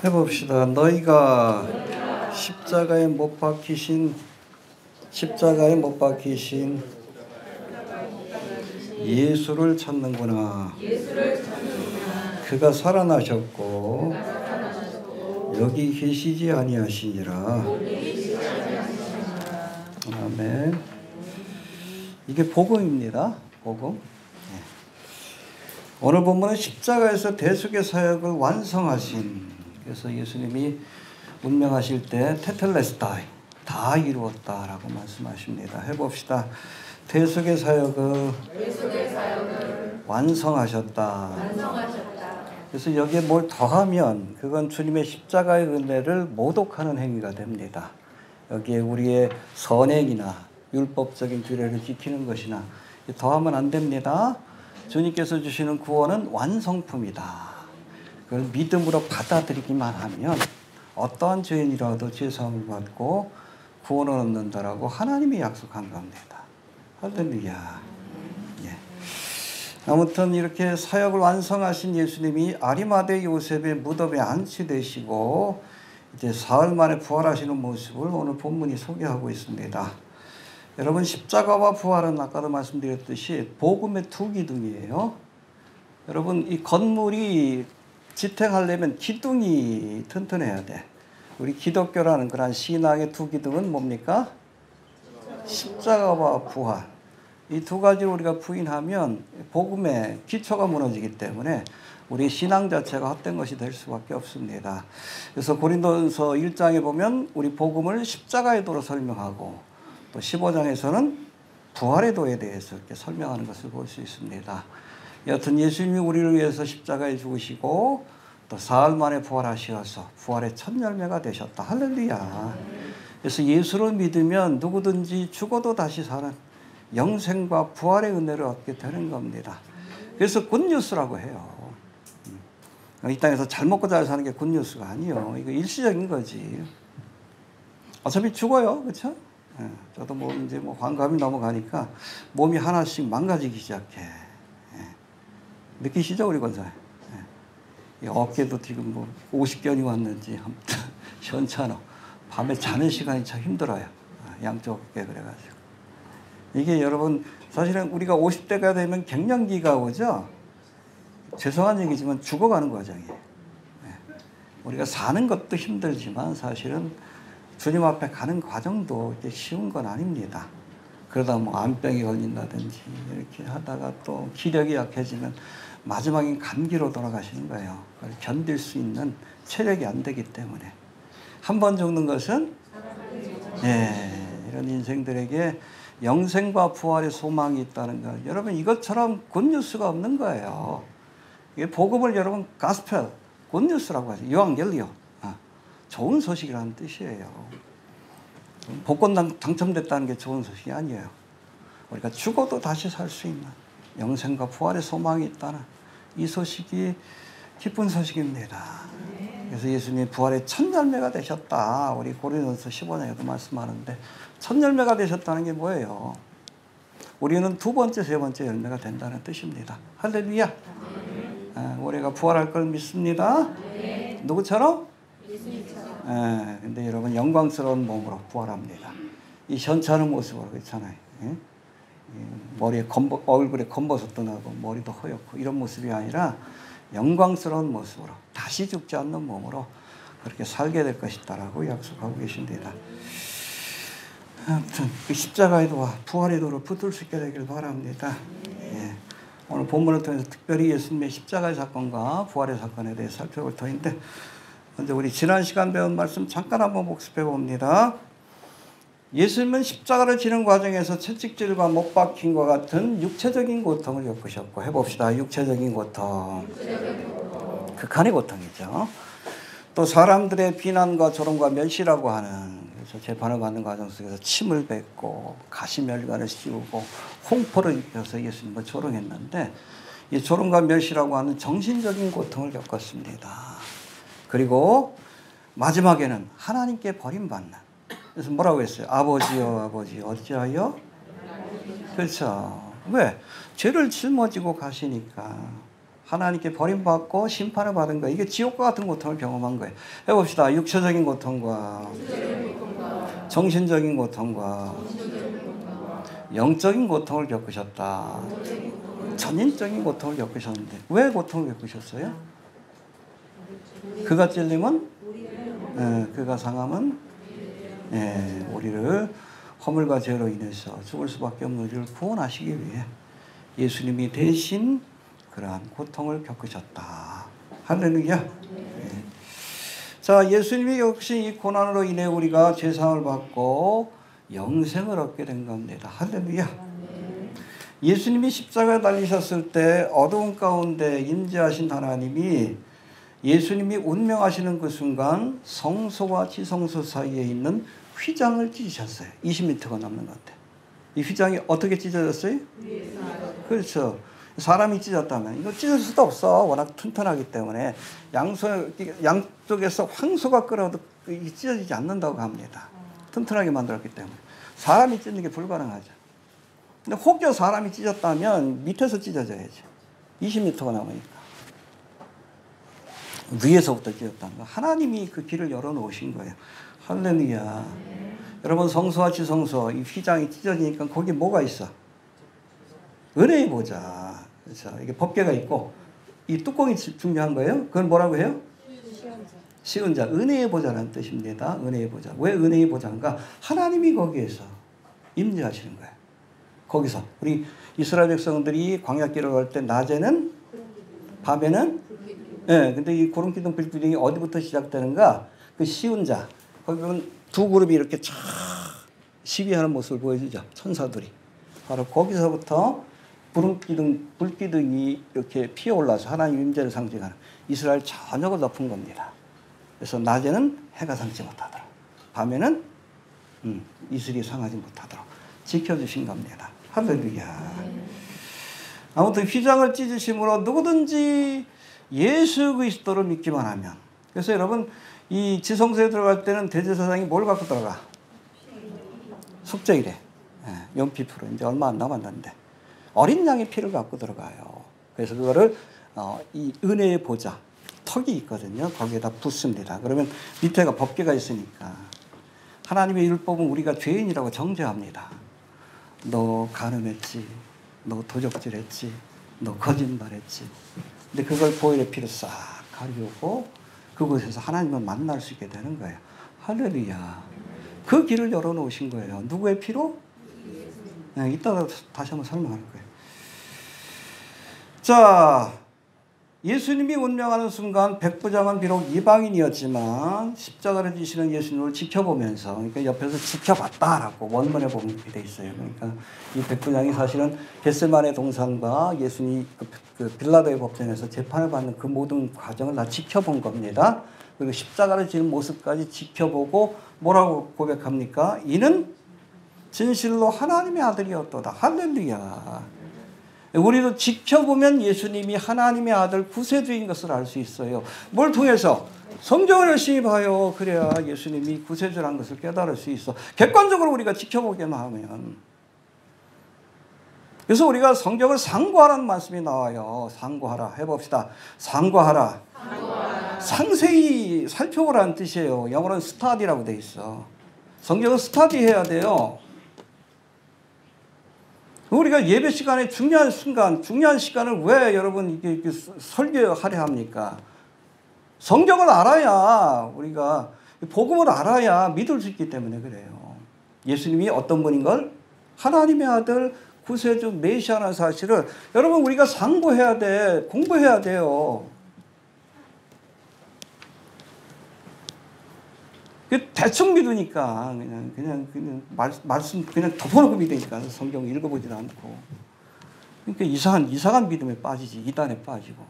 해봅시다. 너희가 십자가에 못 박히신 예수를 찾는구나. 그가 살아나셨고 여기 계시지 아니하시니라. 아멘. 이게 복음입니다. 복음. 오늘 본문은 십자가에서 대속의 사역을 완성하신, 그래서 예수님이 운명하실 때 테텔레스타이, 다 이루었다라고 말씀하십니다. 해봅시다. 대속의 사역을 완성하셨다. 그래서 여기에 뭘 더하면 그건 주님의 십자가의 은혜를 모독하는 행위가 됩니다. 여기에 우리의 선행이나 율법적인 규례를 지키는 것이나 더하면 안 됩니다. 주님께서 주시는 구원은 완성품이다. 그걸 믿음으로 받아들이기만 하면 어떠한 죄인이라도 죄사함을 받고 구원을 얻는다라고 하나님이 약속한 겁니다. 할렐루야. 예. 아무튼 이렇게 사역을 완성하신 예수님이 아리마대 요셉의 무덤에 안치되시고 이제 사흘 만에 부활하시는 모습을 오늘 본문이 소개하고 있습니다. 여러분, 십자가와 부활은 아까도 말씀드렸듯이 복음의 두 기둥이에요. 여러분, 이 건물이 지탱하려면 기둥이 튼튼해야 돼. 우리 기독교라는 그런 신앙의 두 기둥은 뭡니까? 십자가와 부활. 이 두 가지를 우리가 부인하면 복음의 기초가 무너지기 때문에 우리 신앙 자체가 헛된 것이 될 수밖에 없습니다. 그래서 고린도전서 1장에 보면 우리 복음을 십자가의 도로 설명하고 또 15장에서는 부활의 도에 대해서 이렇게 설명하는 것을 볼 수 있습니다. 여하튼 예수님이 우리를 위해서 십자가에 죽으시고 또 사흘 만에 부활하셔서 부활의 첫 열매가 되셨다. 할렐루야. 그래서 예수를 믿으면 누구든지 죽어도 다시 사는 영생과 부활의 은혜를 얻게 되는 겁니다. 그래서 굿뉴스라고 해요. 이 땅에서 잘 먹고 잘 사는 게 굿뉴스가 아니에요. 이거 일시적인 거지. 어차피 죽어요. 그렇죠? 예, 저도 이제 환갑이 넘어가니까 몸이 하나씩 망가지기 시작해. 예. 느끼시죠, 우리 권사님? 예. 어깨도 지금 50견이 왔는지 아무튼 시원찮아. 밤에 자는 시간이 참 힘들어요. 양쪽 어깨 그래가지고. 이게 여러분 사실은 우리가 50대가 되면 갱년기가 오죠. 죄송한 얘기지만 죽어가는 과정이에요. 예. 우리가 사는 것도 힘들지만 사실은 주님 앞에 가는 과정도 쉬운 건 아닙니다. 그러다 암병이 걸린다든지 이렇게 하다가 또 기력이 약해지면 마지막엔 감기로 돌아가시는 거예요. 그걸 견딜 수 있는 체력이 안 되기 때문에. 한 번 죽는 것은 이런 인생들에게 영생과 부활의 소망이 있다는 것. 여러분, 이것처럼 굿뉴스가 없는 거예요. 이게 복음을 여러분 가스펠, 굿뉴스라고 하죠. 유앙겔리오. 좋은 소식이라는 뜻이에요. 복권 당첨됐다는 게 좋은 소식이 아니에요. 우리가 죽어도 다시 살 수 있는 영생과 부활의 소망이 있다는 이 소식이 기쁜 소식입니다. 그래서 예수님이 부활의 첫 열매가 되셨다. 우리 고린도전서 15장에도 말씀하는데 첫 열매가 되셨다는 게 뭐예요? 우리는 두 번째, 세 번째 열매가 된다는 뜻입니다. 할렐루야. 우리가 부활할 걸 믿습니다. 누구처럼? 근데 여러분 영광스러운 몸으로 부활합니다. 이 현찮은 모습으로 그렇잖아요. 머리에 얼굴에 검버섯도 나고 머리도 허옇고 이런 모습이 아니라 영광스러운 모습으로 다시 죽지 않는 몸으로 그렇게 살게 될 것이다라고 약속하고 계십니다. 아무튼 그 십자가의 도와 부활의 도를 붙들 수 있게 되길 바랍니다. 오늘 본문을 통해서 특별히 예수님의 십자가의 사건과 부활의 사건에 대해 살펴볼 터인데 먼저 우리 지난 시간 배운 말씀 잠깐 한번 복습해 봅니다. 예수님은 십자가를 지는 과정에서 채찍질과 못 박힘과 같은 육체적인 고통을 겪으셨고, 해봅시다. 육체적인 고통. 극한의 고통이죠. 또 사람들의 비난과 조롱과 멸시라고 하는, 그래서 재판을 받는 과정 속에서 침을 뱉고 가시멸관을 씌우고 홍포를 입혀서 예수님을 조롱했는데 이 조롱과 멸시라고 하는 정신적인 고통을 겪었습니다. 그리고 마지막에는 하나님께 버림받는. 그래서 뭐라고 했어요? 아버지여, 아버지, 어찌하여? 그렇죠. 왜? 죄를 짊어지고 가시니까. 하나님께 버림받고 심판을 받은 거예요. 이게 지옥과 같은 고통을 경험한 거예요. 해봅시다. 육체적인 고통과 정신적인 고통과 영적인 고통을 겪으셨다. 전인적인 고통을 겪으셨는데 왜 고통을 겪으셨어요? 그가 찔림은 그가 상함은 우리를 허물과 죄로 인해서 죽을 수밖에 없는 우리를 구원하시기 위해 예수님이 대신 그러한 고통을 겪으셨다. 할렐루야. 자, 예수님이 겪으신 이 고난으로 인해 우리가 죄사함을 받고 영생을 얻게 된 겁니다. 할렐루야. 예수님이 십자가에 달리셨을 때 어두운 가운데 임재하신 하나님이 예수님이 운명하시는 그 순간 성소와 지성소 사이에 있는 휘장을 찢으셨어요. 20m가 넘는 건데. 이 휘장이 어떻게 찢어졌어요? 그렇죠. 사람이 찢었다면 이거 찢을 수도 없어. 워낙 튼튼하기 때문에 양쪽에서 황소가 끌어도 찢어지지 않는다고 합니다. 튼튼하게 만들었기 때문에. 사람이 찢는 게 불가능하죠. 근데 혹여 사람이 찢었다면 밑에서 찢어져야죠. 20m가 남으니까. 위에서부터 찢었다는 거. 하나님이 그 길을 열어놓으신 거예요. 할렐루야. 여러분 성소와 지성소 이 휘장이 찢어지니까 거기 뭐가 있어? 은혜의 보좌. 그렇죠. 이게 법궤가 있고 이 뚜껑이 중요한 거예요. 그건 뭐라고 해요? 시은자. 은혜의 보좌라는 뜻입니다. 은혜의 보좌. 왜 은혜의 보좌인가? 하나님이 거기에서 임재하시는 거예요. 거기서 우리 이스라엘 백성들이 광야길을 갈 때 낮에는 밤에는 근데 이 구름 기둥 불 기둥이 어디부터 시작되는가? 그 시운자. 거기 보면 두 그룹이 이렇게 쫙 시위하는 모습을 보여주죠. 천사들이. 바로 거기서부터 불기둥이 이렇게 피어올라서 하나님 임재를 상징하는 이스라엘 전역을 덮은 겁니다. 그래서 낮에는 해가 상지 못하도록, 밤에는 이슬이 상하지 못하도록 지켜주신 겁니다. 할렐루야. 아무튼 휘장을 찢으심으로 누구든지 예수 그리스도를 믿기만 하면. 그래서 여러분 이 지성소에 들어갈 때는 대제사장이 뭘 갖고 들어가? 속죄일에 연피프로 이제 얼마 안 남았는데 어린 양의 피를 갖고 들어가요. 그래서 그거를 이 은혜의 보좌 턱이 있거든요. 거기에다 붓습니다. 그러면 밑에가 법궤가 있으니까 하나님의 율법은 우리가 죄인이라고 정죄합니다. 너 간음했지, 너 도적질했지, 너 거짓말했지. 근데 그걸 보혈의 피로 싹 가리우고 그곳에서 하나님을 만날 수 있게 되는 거예요. 할렐루야. 그 길을 열어놓으신 거예요. 누구의 피로? 이따가 다시 한번 설명할 거예요. 자, 예수님이 운명하는 순간 백부장은 비록 이방인이었지만 십자가를 지시는 예수님을 지켜보면서, 그러니까 옆에서 지켜봤다라고 원문에 보면 이렇게 돼 있어요. 그러니까 이 백부장이 사실은 겟세마네 동산과 예수님이 그 빌라도의 법정에서 재판을 받는 그 모든 과정을 다 지켜본 겁니다. 그리고 십자가를 지는 모습까지 지켜보고 뭐라고 고백합니까? 이는 진실로 하나님의 아들이었도다. 할렐루야. 우리도 지켜보면 예수님이 하나님의 아들 구세주인 것을 알 수 있어요. 뭘 통해서? 성경을 열심히 봐요. 그래야 예수님이 구세주라는 것을 깨달을 수 있어. 객관적으로 우리가 지켜보기만 하면. 그래서 우리가 성경을 상고하라는 말씀이 나와요. 상고하라. 해봅시다. 상고하라. 상세히 살펴보라는 뜻이에요. 영어로는 스타디라고 돼 있어. 성경은 스타디해야 돼요. 우리가 예배 시간에 중요한 시간을 왜 여러분 이게 설교하려 합니까? 성경을 알아야, 우리가 복음을 알아야 믿을 수 있기 때문에 그래요. 예수님이 어떤 분인 걸? 하나님의 아들, 구세주, 메시아라는 사실을 여러분 우리가 상고해야 돼. 공부해야 돼요. 대충 믿으니까 그냥 말씀 그냥 덮어놓고 믿으니까 성경 읽어보지도 않고, 그러니까 이상한 믿음에 빠지지. 이단에 빠지고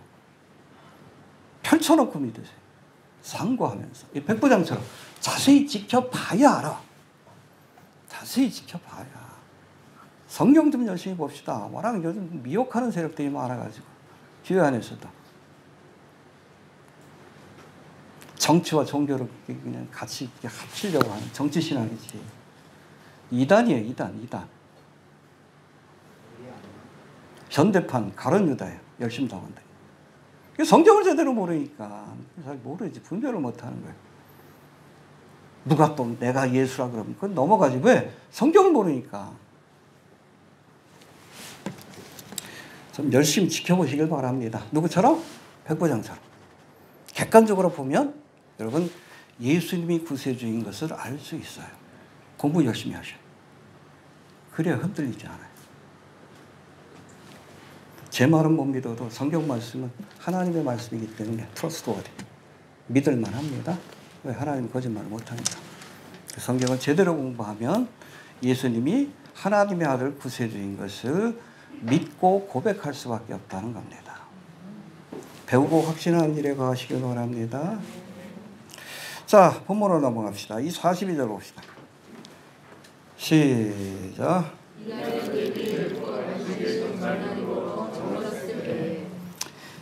펼쳐놓고 믿으세요. 상고하면서 이 백부장처럼 자세히 지켜봐야 알아. 자세히 지켜봐야. 성경 좀 열심히 봅시다. 워낙 요즘 미혹하는 세력들이 많아가지고 교회 안에서도 정치와 종교를 그냥 같이 합치려고 하는 정치신앙이지. 이단이에요. 이단. 현대판 가론 유다예요. 열심히 나온다. 성경을 제대로 모르니까 잘 모르지. 분별을 못하는 거예요. 누가 또 내가 예수라 그러면 그건 넘어가지. 왜? 성경을 모르니까. 좀 열심히 지켜보시길 바랍니다. 누구처럼? 백부장처럼. 객관적으로 보면 여러분 예수님이 구세주인 것을 알 수 있어요. 공부 열심히 하셔요. 그래야 흔들리지 않아요. 제 말은 못 믿어도 성경 말씀은 하나님의 말씀이기 때문에 트러스트워디, 믿을만 합니다. 왜? 하나님은 거짓말을 못하니까. 성경을 제대로 공부하면 예수님이 하나님의 아들 구세주인 것을 믿고 고백할 수밖에 없다는 겁니다. 배우고 확신하는 일에 거하시길 바랍니다. 자, 본문으로 넘어갑시다. 이 42절 봅시다. 시작.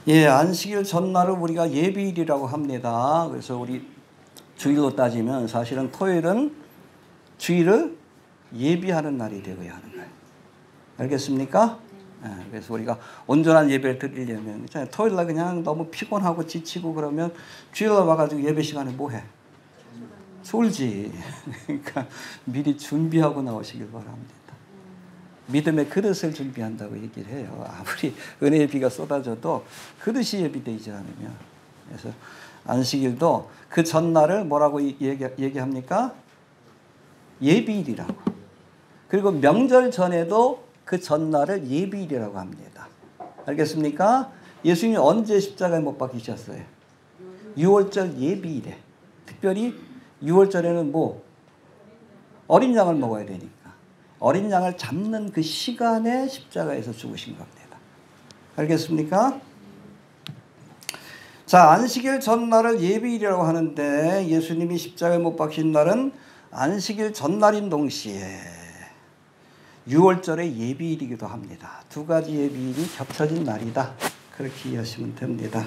예, 안식일 전날을 우리가 예비일이라고 합니다. 그래서 우리 주일로 따지면 사실은 토요일은 주일을 예비하는 날이 되어야 하는 거예요. 알겠습니까? 네, 그래서 우리가 온전한 예배를 드리려면 토요일 날 그냥 너무 피곤하고 지치고 그러면 주일날 와가지고 예배 시간에 뭐 해? 졸지. 그러니까 미리 준비하고 나오시길 바랍니다. 믿음의 그릇을 준비한다고 얘기를 해요. 아무리 은혜의 비가 쏟아져도 그릇이 예비되지 않으면. 그래서 안식일도 그 전날을 뭐라고 얘기합니까? 예비일이라고. 그리고 명절 전에도 그 전날을 예비일이라고 합니다. 알겠습니까? 예수님이 언제 십자가에 못 박히셨어요? 6월절 예비일에. 특별히 6월절에는 뭐? 어린 양을 먹어야 되니까. 어린 양을 잡는 그 시간에 십자가에서 죽으신 겁니다. 알겠습니까? 자, 안식일 전날을 예비일이라고 하는데 예수님이 십자가에 못 박힌 날은 안식일 전날인 동시에 6월절의 예비일이기도 합니다. 두 가지 예비일이 겹쳐진 날이다. 그렇게 이해하시면 됩니다.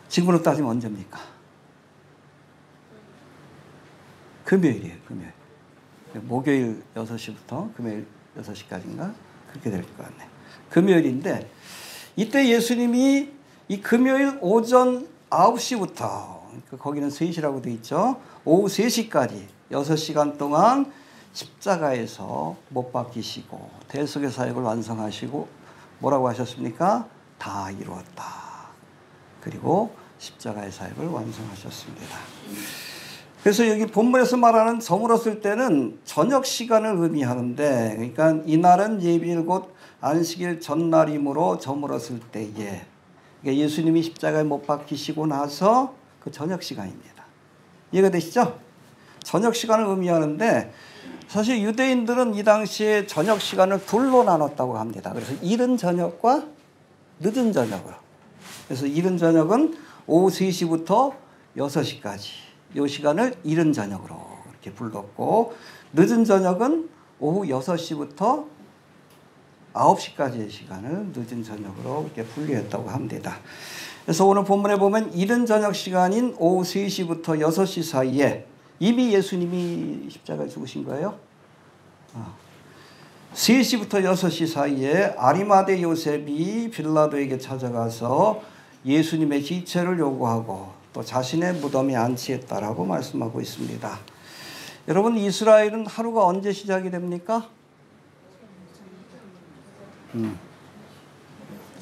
지금으로 따지면 언제입니까? 금요일이에요. 금요일. 목요일 6시부터 금요일 6시까지인가? 그렇게 될 것 같네요. 금요일인데 이때 예수님이 이 금요일 오전 9시부터 거기는 3시라고 되어 있죠. 오후 3시까지 6시간 동안 십자가에서 못 박히시고 대속의 사역을 완성하시고 뭐라고 하셨습니까? 다 이루었다. 그리고 십자가의 사역을 완성하셨습니다. 그래서 여기 본문에서 말하는 저물었을 때는 저녁 시간을 의미하는데, 그러니까 이날은 예비일 곧 안식일 전날이므로 저물었을 때에, 그러니까 예수님이 십자가에 못 박히시고 나서 그 저녁 시간입니다. 이해가 되시죠? 저녁 시간을 의미하는데 사실 유대인들은 이 당시에 저녁 시간을 둘로 나눴다고 합니다. 그래서 이른 저녁과 늦은 저녁으로. 그래서 이른 저녁은 오후 3시부터 6시까지. 이 시간을 이른 저녁으로 이렇게 불렀고, 늦은 저녁은 오후 6시부터 9시까지의 시간을 늦은 저녁으로 이렇게 분류했다고 합니다. 그래서 오늘 본문에 보면 이른 저녁 시간인 오후 3시부터 6시 사이에 이미 예수님이 십자가에 죽으신 거예요. 3시부터 6시 사이에 아리마대 요셉이 빌라도에게 찾아가서 예수님의 시체를 요구하고 또 자신의 무덤에 안치했다라고 말씀하고 있습니다. 여러분, 이스라엘은 하루가 언제 시작이 됩니까?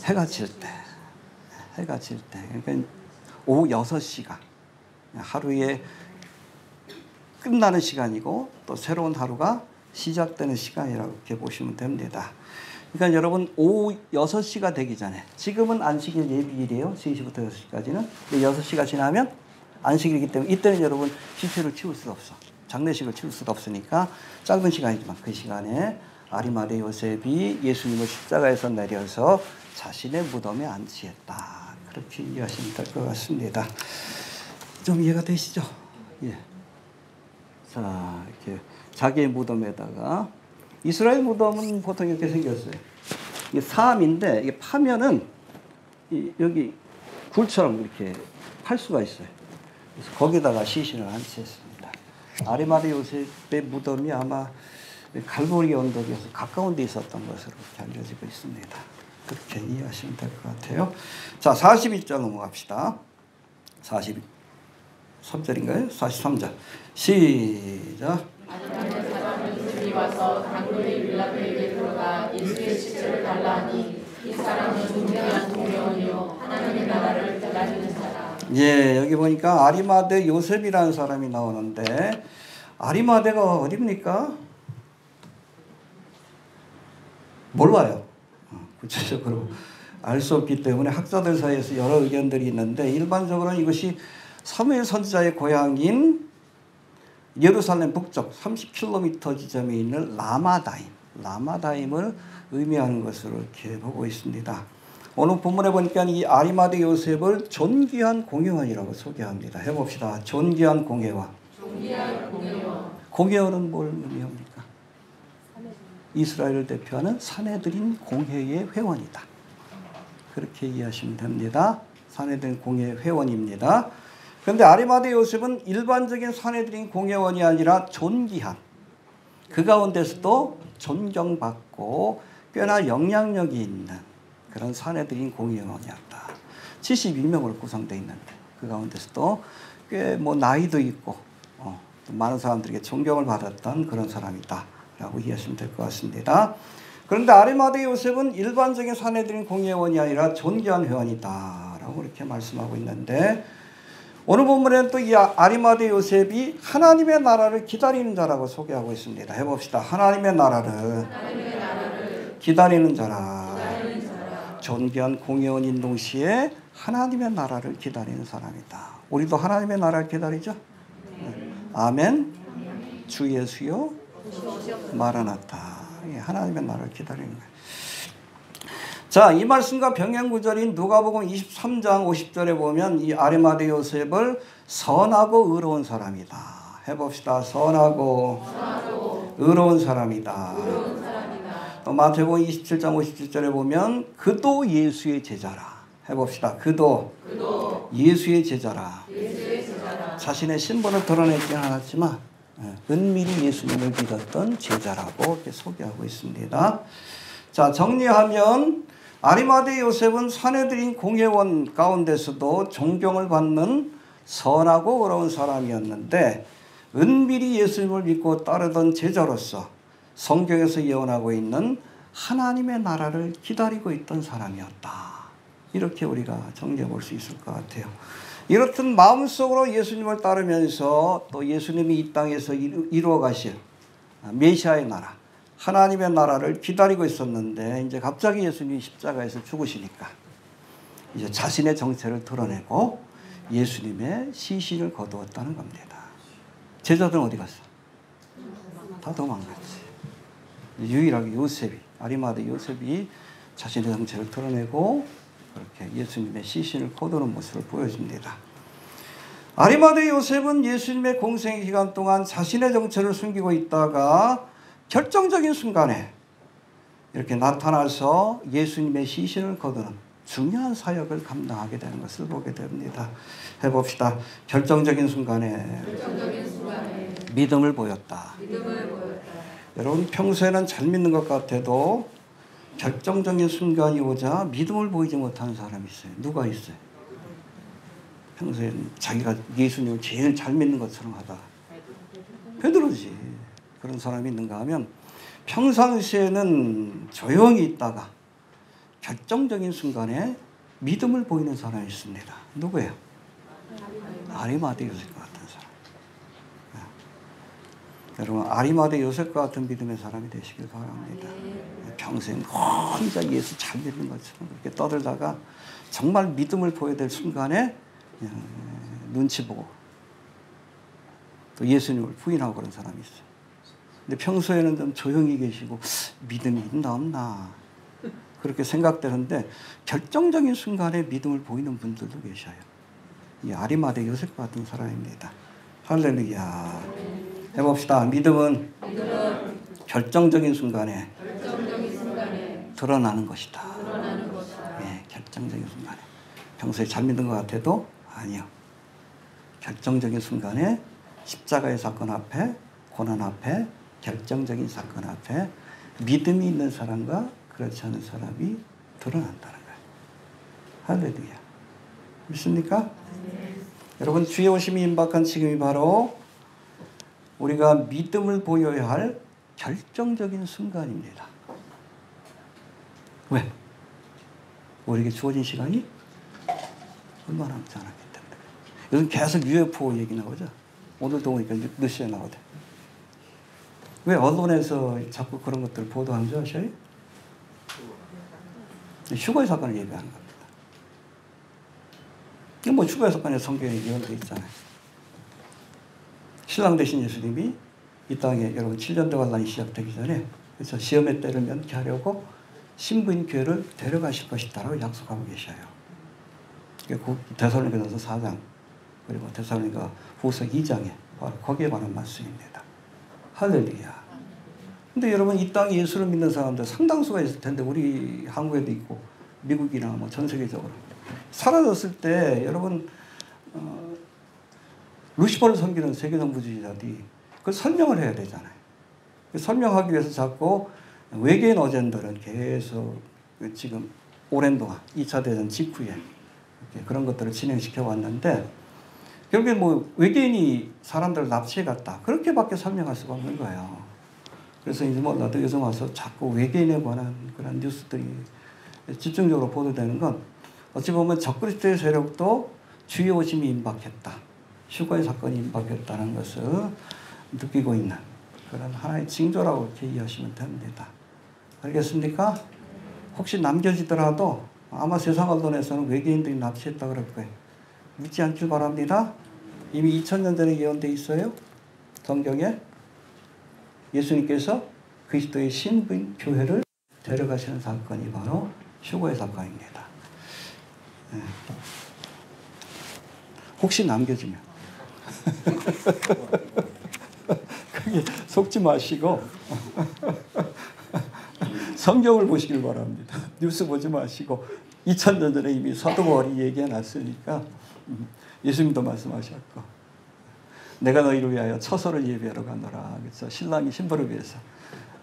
해가 질 때. 해가 질 때. 그러니까 오후 6시가 하루의 끝나는 시간이고 또 새로운 하루가 시작되는 시간이라고 이렇게 보시면 됩니다. 그러니까 여러분, 오후 6시가 되기 전에, 지금은 안식일 예비일이에요. 3시부터 6시까지는. 6시가 지나면 안식일이기 때문에 이때는 여러분 시체를 치울 수 없어. 장례식을 치울 수도 없으니까 짧은 시간이지만 그 시간에 아리마대 요셉이 예수님을 십자가에서 내려서 자신의 무덤에 안치했다. 그렇게 이해하시면 될 것 같습니다. 좀 이해가 되시죠? 예. 자, 이렇게 자기의 무덤에다가, 이스라엘 무덤은 보통 이렇게 생겼어요. 이게 사암인데 이게 파면은 여기 굴처럼 이렇게 팔 수가 있어요. 그래서 거기다가 시신을 안치했습니다. 아리마대 요셉의 무덤이 아마 갈보리 언덕에서 가까운 데 있었던 것으로 이렇게 알려지고 있습니다. 그렇게 이해하시면 될 것 같아요. 자, 42절 넘어갑시다. 43절인가요? 43절. 시작. 하나님의 사람 요셉이 와서 단골이 빌라도에게 들어가 예수의 시체를 달라 하니 이 사람은 존귀한 공회원이요 하나님의 나라를 기다리는 자라. 예, 여기 보니까 아리마대 요셉이라는 사람이 나오는데 아리마대가 어디입니까? 몰라요. 구체적으로 알 수 없기 때문에 학자들 사이에서 여러 의견들이 있는데 일반적으로는 이것이 사무엘 선지자의 고향인 예루살렘 북쪽 30km 지점에 있는 라마다임을 의미하는 것으로 이렇게 보고 있습니다. 오늘 본문에 보니까 이 아리마대 요셉을 존귀한 공회원이라고 소개합니다. 해봅시다. 존귀한 공회원. 공회원은 뭘 의미합니까? 이스라엘을 대표하는 사내들인 공회의 회원이다. 그렇게 이해하시면 됩니다. 사내들인 공회 회원입니다. 그런데 아리마대 요셉은 일반적인 사내들인 공회원이 아니라 존귀한, 그 가운데서도 존경받고 꽤나 영향력이 있는 그런 사내들인 공회원이었다. 72명으로 구성되어 있는데 그 가운데서도 꽤 나이도 있고 많은 사람들에게 존경을 받았던 그런 사람이다 라고 이해하시면 될 것 같습니다. 그런데 아리마대 요셉은 일반적인 사내들인 공회원이 아니라 존귀한 회원이다 라고 이렇게 말씀하고 있는데 오늘 본문에는 또 이 아리마대 요셉이 하나님의 나라를 기다리는 자라고 소개하고 있습니다. 해봅시다. 하나님의 나라를 기다리는 자라. 존귀한 공회원인 동시에 하나님의 나라를 기다리는 사람이다. 우리도 하나님의 나라를 기다리죠? 네. 아멘. 주 예수여 마라나타. 하나님의 나라를 기다리는 거예요. 자, 이 말씀과 병행 구절인 누가복음 23장 50절에 보면 이 아리마대 요셉을 선하고 의로운 사람이다. 해봅시다. 선하고 의로운 사람이다. 또 마태복음 27장 57절에 보면 그도 예수의 제자라. 해봅시다. 그도 예수의 제자라. 자신의 신분을 드러내지는 않았지만 은밀히 예수님을 믿었던 제자라고 이렇게 소개하고 있습니다. 자, 정리하면 아리마대 요셉은 사내들인 공회원 가운데서도 존경을 받는 선하고 의로운 사람이었는데 은밀히 예수님을 믿고 따르던 제자로서 성경에서 예언하고 있는 하나님의 나라를 기다리고 있던 사람이었다. 이렇게 우리가 정리해 볼 수 있을 것 같아요. 이렇듯 마음속으로 예수님을 따르면서 또 예수님이 이 땅에서 이루어 가실 메시아의 나라, 하나님의 나라를 기다리고 있었는데 이제 갑자기 예수님이 십자가에서 죽으시니까 이제 자신의 정체를 드러내고 예수님의 시신을 거두었다는 겁니다. 제자들은 어디 갔어? 다 도망갔지. 유일하게 아리마대 요셉이 자신의 정체를 드러내고 그렇게 예수님의 시신을 거두는 모습을 보여줍니다. 아리마대 요셉은 예수님의 공생의 기간 동안 자신의 정체를 숨기고 있다가 결정적인 순간에 이렇게 나타나서 예수님의 시신을 거두는 중요한 사역을 감당하게 되는 것을 보게 됩니다. 해봅시다. 결정적인 순간에 믿음을 보였다. 여러분 평소에는 잘 믿는 것 같아도 결정적인 순간이 오자 믿음을 보이지 못하는 사람이 있어요. 누가 있어요? 평소에는 자기가 예수님을 제일 잘 믿는 것처럼 하다가 베드로지. 그런 사람이 있는가 하면 평상시에는 조용히 있다가 결정적인 순간에 믿음을 보이는 사람이 있습니다. 누구예요? 아리마대 요셉과 같은 사람. 여러분 아리마대 요셉과 같은 믿음의 사람이 되시길 바랍니다. 평생 혼자 예수 잘 믿는 것처럼 그렇게 떠들다가 정말 믿음을 보여야 될 순간에 눈치 보고 또 예수님을 부인하고 그런 사람이 있어요. 근데 평소에는 좀 조용히 계시고 믿음이 있나 없나 그렇게 생각되는데 결정적인 순간에 믿음을 보이는 분들도 계셔요. 이 아리마대 요셉과 같은 사람입니다. 할렐루야. 해봅시다. 믿음은 결정적인 순간에 드러나는 것이다. 네, 결정적인 순간에. 평소에 잘 믿는 것 같아도 아니요. 결정적인 순간에 십자가의 사건 앞에, 고난 앞에, 결정적인 사건 앞에 믿음이 있는 사람과 그렇지 않은 사람이 드러난다는 거예요. 할렐루야. 믿습니까? 여러분, 주의 오심이 임박한 지금이 바로 우리가 믿음을 보여야 할 결정적인 순간입니다. 왜? 우리에게 주어진 시간이 얼마 남지 않았기 때문에. 요즘 계속 UFO 얘기 나오죠. 오늘도 보니까 뉴스에 나오대. 왜 언론에서 자꾸 그런 것들을 보도하는 줄 아셔요? 휴거의 사건을 예비하는 겁니다. 뭐 휴거의 사건에 성경에 예언되어 있잖아요. 신랑 되신 예수님이 이 땅에 여러분 7년대 환란이 시작되기 전에 그래서 시험의 때를 면케하려고 신부인 교회를 데려가실 것이다라고 약속하고 계셔요. 데살로니가전서 4장 그리고 데살로니가 후서 2장에 바로 거기에 관한 말씀입니다. 할렐루야. 근데 여러분 이 땅에 예수를 믿는 사람들 상당수가 있을 텐데 우리 한국에도 있고 미국이나 뭐 전 세계적으로 사라졌을 때 여러분 루시퍼를 섬기는 세계정부주의자들이 그걸 설명을 해야 되잖아요. 설명하기 위해서 자꾸 외계인 어젠더를 계속 지금 오랜 동안 2차 대전 직후에 그런 것들을 진행시켜 왔는데 결국에 뭐 외계인이 사람들을 납치해 갔다 그렇게밖에 설명할 수가 없는 거예요. 그래서 이제 뭐 나도 요즘 와서 자꾸 외계인에 관한 그런 뉴스들이 집중적으로 보도되는 건 어찌 보면 적그리스도의 세력도 주의 오심이 임박했다. 휴거의 사건이 임박했다는 것을 느끼고 있는 그런 하나의 징조라고 이렇게 이해하시면 됩니다. 알겠습니까? 혹시 남겨지더라도 아마 세상 언론에서는 외계인들이 납치했다 그럴 거예요. 믿지 않길 바랍니다. 이미 2000년 전에 예언되어 있어요. 성경에 예수님께서 그리스도의 신부인 교회를 데려가시는 사건이 바로 휴거의 사건입니다. 네. 혹시 남겨지면 그게 속지 마시고 성경을 보시길 바랍니다. 뉴스 보지 마시고 2000년 전에 이미 사도 바울이 얘기해 놨으니까 예수님도 말씀하셨고 내가 너희를 위하여 처소를 예비하러 가노라. 그래서 신랑이 신부를 위해서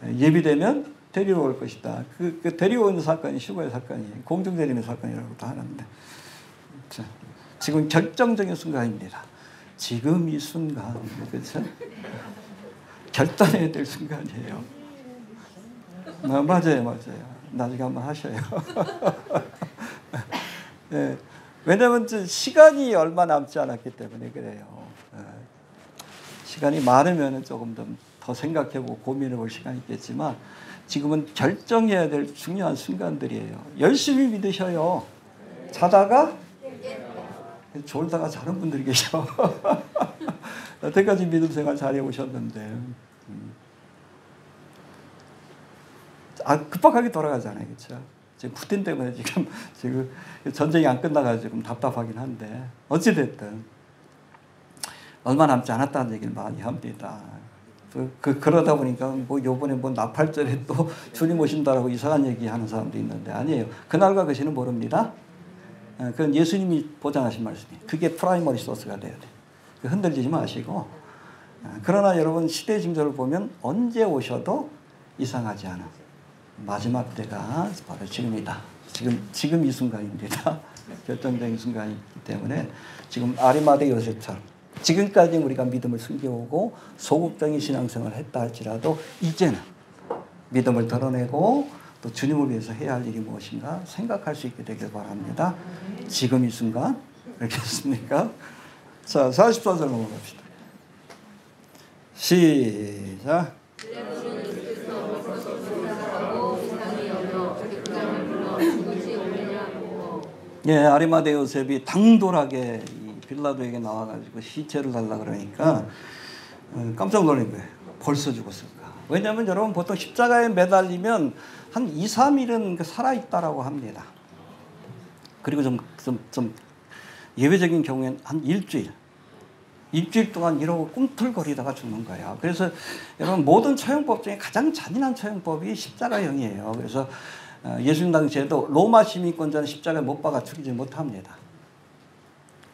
예비되면 데리러 올 것이다. 그 데리러 사건이 휴거의 사건이 공중데리는 사건이라고도 하는데 자, 지금 결정적인 순간입니다. 지금 이 순간 그렇죠? 결단해야 될 순간이에요. 맞아요. 나중에 한번 하셔요. 네, 왜냐하면 시간이 얼마 남지 않았기 때문에 그래요. 시간이 많으면 조금 더 생각해보고 고민해볼 시간이 있겠지만 지금은 결정해야 될 중요한 순간들이에요. 열심히 믿으셔요. 자다가 졸다가 자는 분들이 계셔. 여태까지 믿음 생활 잘해오셨는데 급박하게 돌아가잖아요. 그렇죠? 지금 푸틴 때문에 지금 전쟁이 안 끝나가지고 좀 답답하긴 한데 어찌됐든 얼마 남지 않았다는 얘기를 많이 합니다. 그러다 보니까 뭐 요번에 뭐 나팔절에 또 주님 오신다라고 이상한 얘기하는 사람도 있는데 아니에요. 그날과 그 시는 모릅니다. 그건 예수님이 보장하신 말씀이에요. 그게 프라이머리 소스가 돼야 돼요. 흔들리지 마시고 그러나 여러분 시대의 징조를 보면 언제 오셔도 이상하지 않은 마지막 때가 바로 지금이다. 지금 이 순간입니다. 결정적인 순간이기 때문에 지금 아리마대 요셉처럼 지금까지 우리가 믿음을 숨겨오고 소극적인 신앙생활을 했다 할지라도 이제는 믿음을 드러내고 또 주님을 위해서 해야 할 일이 무엇인가 생각할 수 있게 되길 바랍니다. 지금 이 순간 알겠습니까? 자, 44절 넘어갑시다. 시작. 예, 아리마대 요셉이 당돌하게 빌라도에게 나와가지고 시체를 달라 그러니까 깜짝 놀란 거예요. 벌써 죽었을까? 왜냐하면 여러분 보통 십자가에 매달리면 한 2, 3일은 살아있다라고 합니다. 그리고 좀 예외적인 경우에는 한 일주일 동안 이러고 꿈틀거리다가 죽는 거예요. 그래서 여러분 모든 처형법 중에 가장 잔인한 처형법이 십자가형이에요. 그래서 예수님 당시에도 로마 시민권자는 십자가에 못 박아 죽이지 못합니다.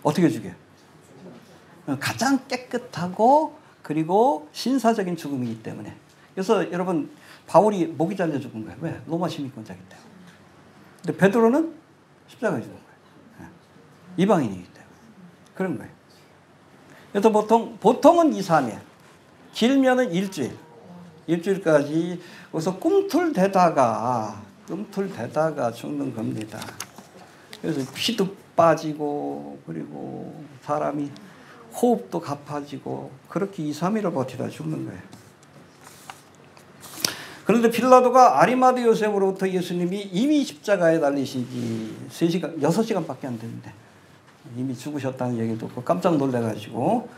어떻게 죽여요? 가장 깨끗하고 그리고 신사적인 죽음이기 때문에. 그래서 여러분 바울이 목이 잘려 죽은 거예요. 왜? 로마 시민권자이기 때문에. 근데 베드로는 십자가에 죽은 거예요. 이방인이기 때문에. 그런 거예요. 그래서 보통은 2, 3일, 길면은 일주일까지 거기서 꿈틀대다가 죽는 겁니다. 그래서 피도 빠지고 그리고 사람이 호흡도 가빠지고 그렇게 2, 3일을 버티다 죽는 거예요. 그런데 빌라도가 아리마대 요셉으로부터 예수님이 이미 십자가에 달리신 지 3시간, 6시간밖에 안 됐는데 이미 죽으셨다는 얘기 듣고 깜짝 놀래가지고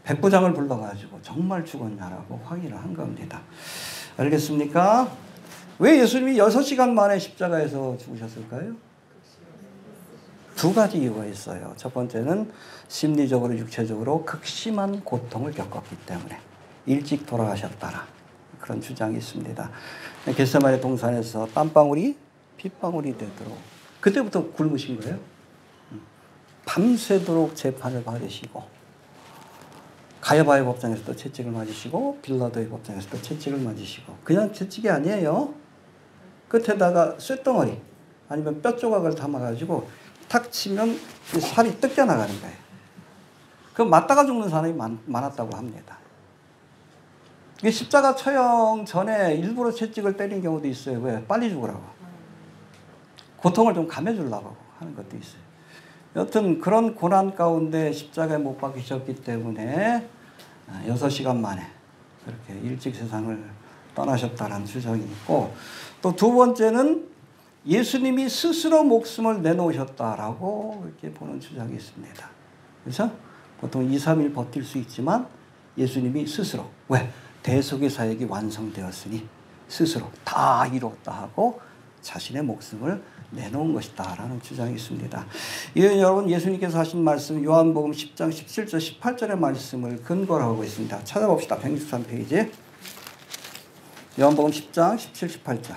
백부장을 불러가지고 정말 죽었냐라고 확인을 한 겁니다. 알겠습니까? 왜 예수님이 6시간 만에 십자가에서 죽으셨을까요? 2가지 이유가 있어요. 첫 번째는 심리적으로 육체적으로 극심한 고통을 겪었기 때문에 일찍 돌아가셨다라 그런 주장이 있습니다. 겟세마네 동산에서 땀방울이 핏방울이 되도록 그때부터 굶으신 거예요. 밤새도록 재판을 받으시고 가야바의 법정에서도 채찍을 맞으시고 빌라도의 법정에서도 채찍을 맞으시고 그냥 채찍이 아니에요. 끝에다가 쇳덩어리 아니면 뼈 조각을 담아가지고 탁 치면 살이 뜯겨나가는 거예요. 그 맞다가 죽는 사람이 많았다고 합니다. 이게 십자가 처형 전에 일부러 채찍을 때린 경우도 있어요. 왜? 빨리 죽으라고. 고통을 좀 감해주려고 하는 것도 있어요. 여튼 그런 고난 가운데 십자가에 못 박히셨기 때문에 6시간 만에 그렇게 일찍 세상을 떠나셨다는 주장이 있고 또 2번째는 예수님이 스스로 목숨을 내놓으셨다라고 이렇게 보는 주장이 있습니다. 그래서 보통 2, 3일 버틸 수 있지만 예수님이 스스로 왜? 대속의 사역이 완성되었으니 스스로 다 이뤘다 하고 자신의 목숨을 내놓은 것이다 라는 주장이 있습니다. 이건 여러분 예수님께서 하신 말씀 요한복음 10장 17절 18절의 말씀을 근거로 하고 있습니다. 찾아봅시다. 163페이지 요한복음 10장 17, 18절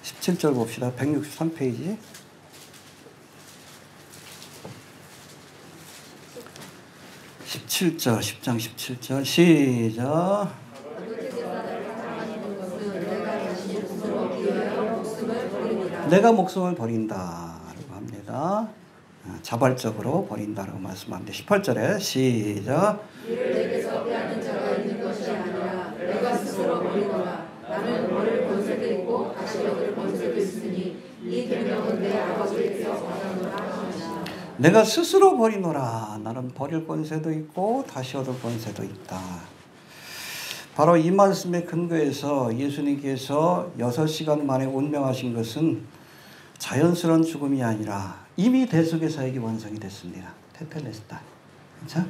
17절 봅시다. 163페이지 17절 10장 17절 시작 내가 목숨을 버린다라고 합니다. 자발적으로 버린다라고 말씀합니다. 18절에 시작 이를 내게서 빼앗는 자가 있는 것이 아니라 내가 스스로 버리노라. 나는 버릴 권세도 있고 다시 얻을 권세도 있으니 이 계명은 내 아버지께서 받았노라 하시니라. 내가 스스로 버리노라. 나는 버릴 권세도 있고 다시 얻을 권세도 있다. 바로 이 말씀에 근거해서 예수님께서 6시간 만에 운명하신 것은 자연스러운 죽음이 아니라 이미 대속의 사역이 완성이 됐습니다. 테텔레스타. 그렇죠?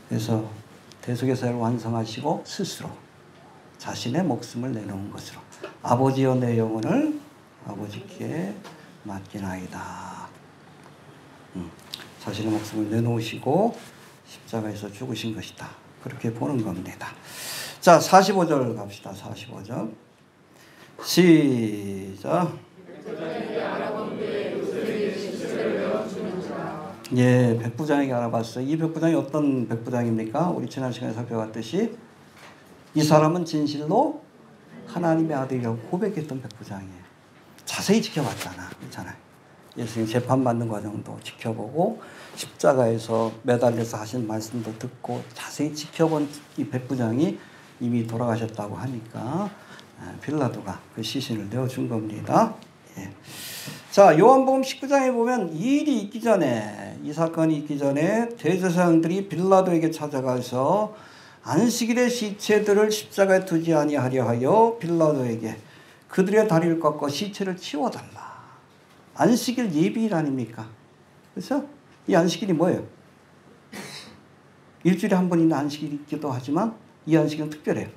그래서 대속의 사역을 완성하시고 스스로 자신의 목숨을 내놓은 것으로 아버지여 내 영혼을 아버지께 맡기나이다. 자신의 목숨을 내놓으시고 십자가에서 죽으신 것이다. 그렇게 보는 겁니다. 자, 45절 갑시다. 45절. 시작. 예, 백부장에게 알아봤어요. 이 백부장이 어떤 백부장입니까? 우리 지난 시간에 살펴봤듯이 이 사람은 진실로 하나님의 아들이라고 고백했던 백부장이에요. 자세히 지켜봤잖아. 그렇잖아요. 예수님 재판받는 과정도 지켜보고 십자가에서 매달려서 하신 말씀도 듣고 자세히 지켜본 이 백부장이 이미 돌아가셨다고 하니까 빌라도가 그 시신을 내어준 겁니다. 예. 자, 요한복음 19장에 보면 이 일이 있기 전에, 이 사건이 있기 전에 대제사장들이 빌라도에게 찾아가서 안식일의 시체들을 십자가에 두지 아니하려 하여 빌라도에게 그들의 다리를 꺾어 시체를 치워달라. 안식일 예비일 아닙니까? 그래서 이 안식일이 뭐예요? 일주일에 한 번 있는 안식일이기도 하지만 이 안식일은 특별해요.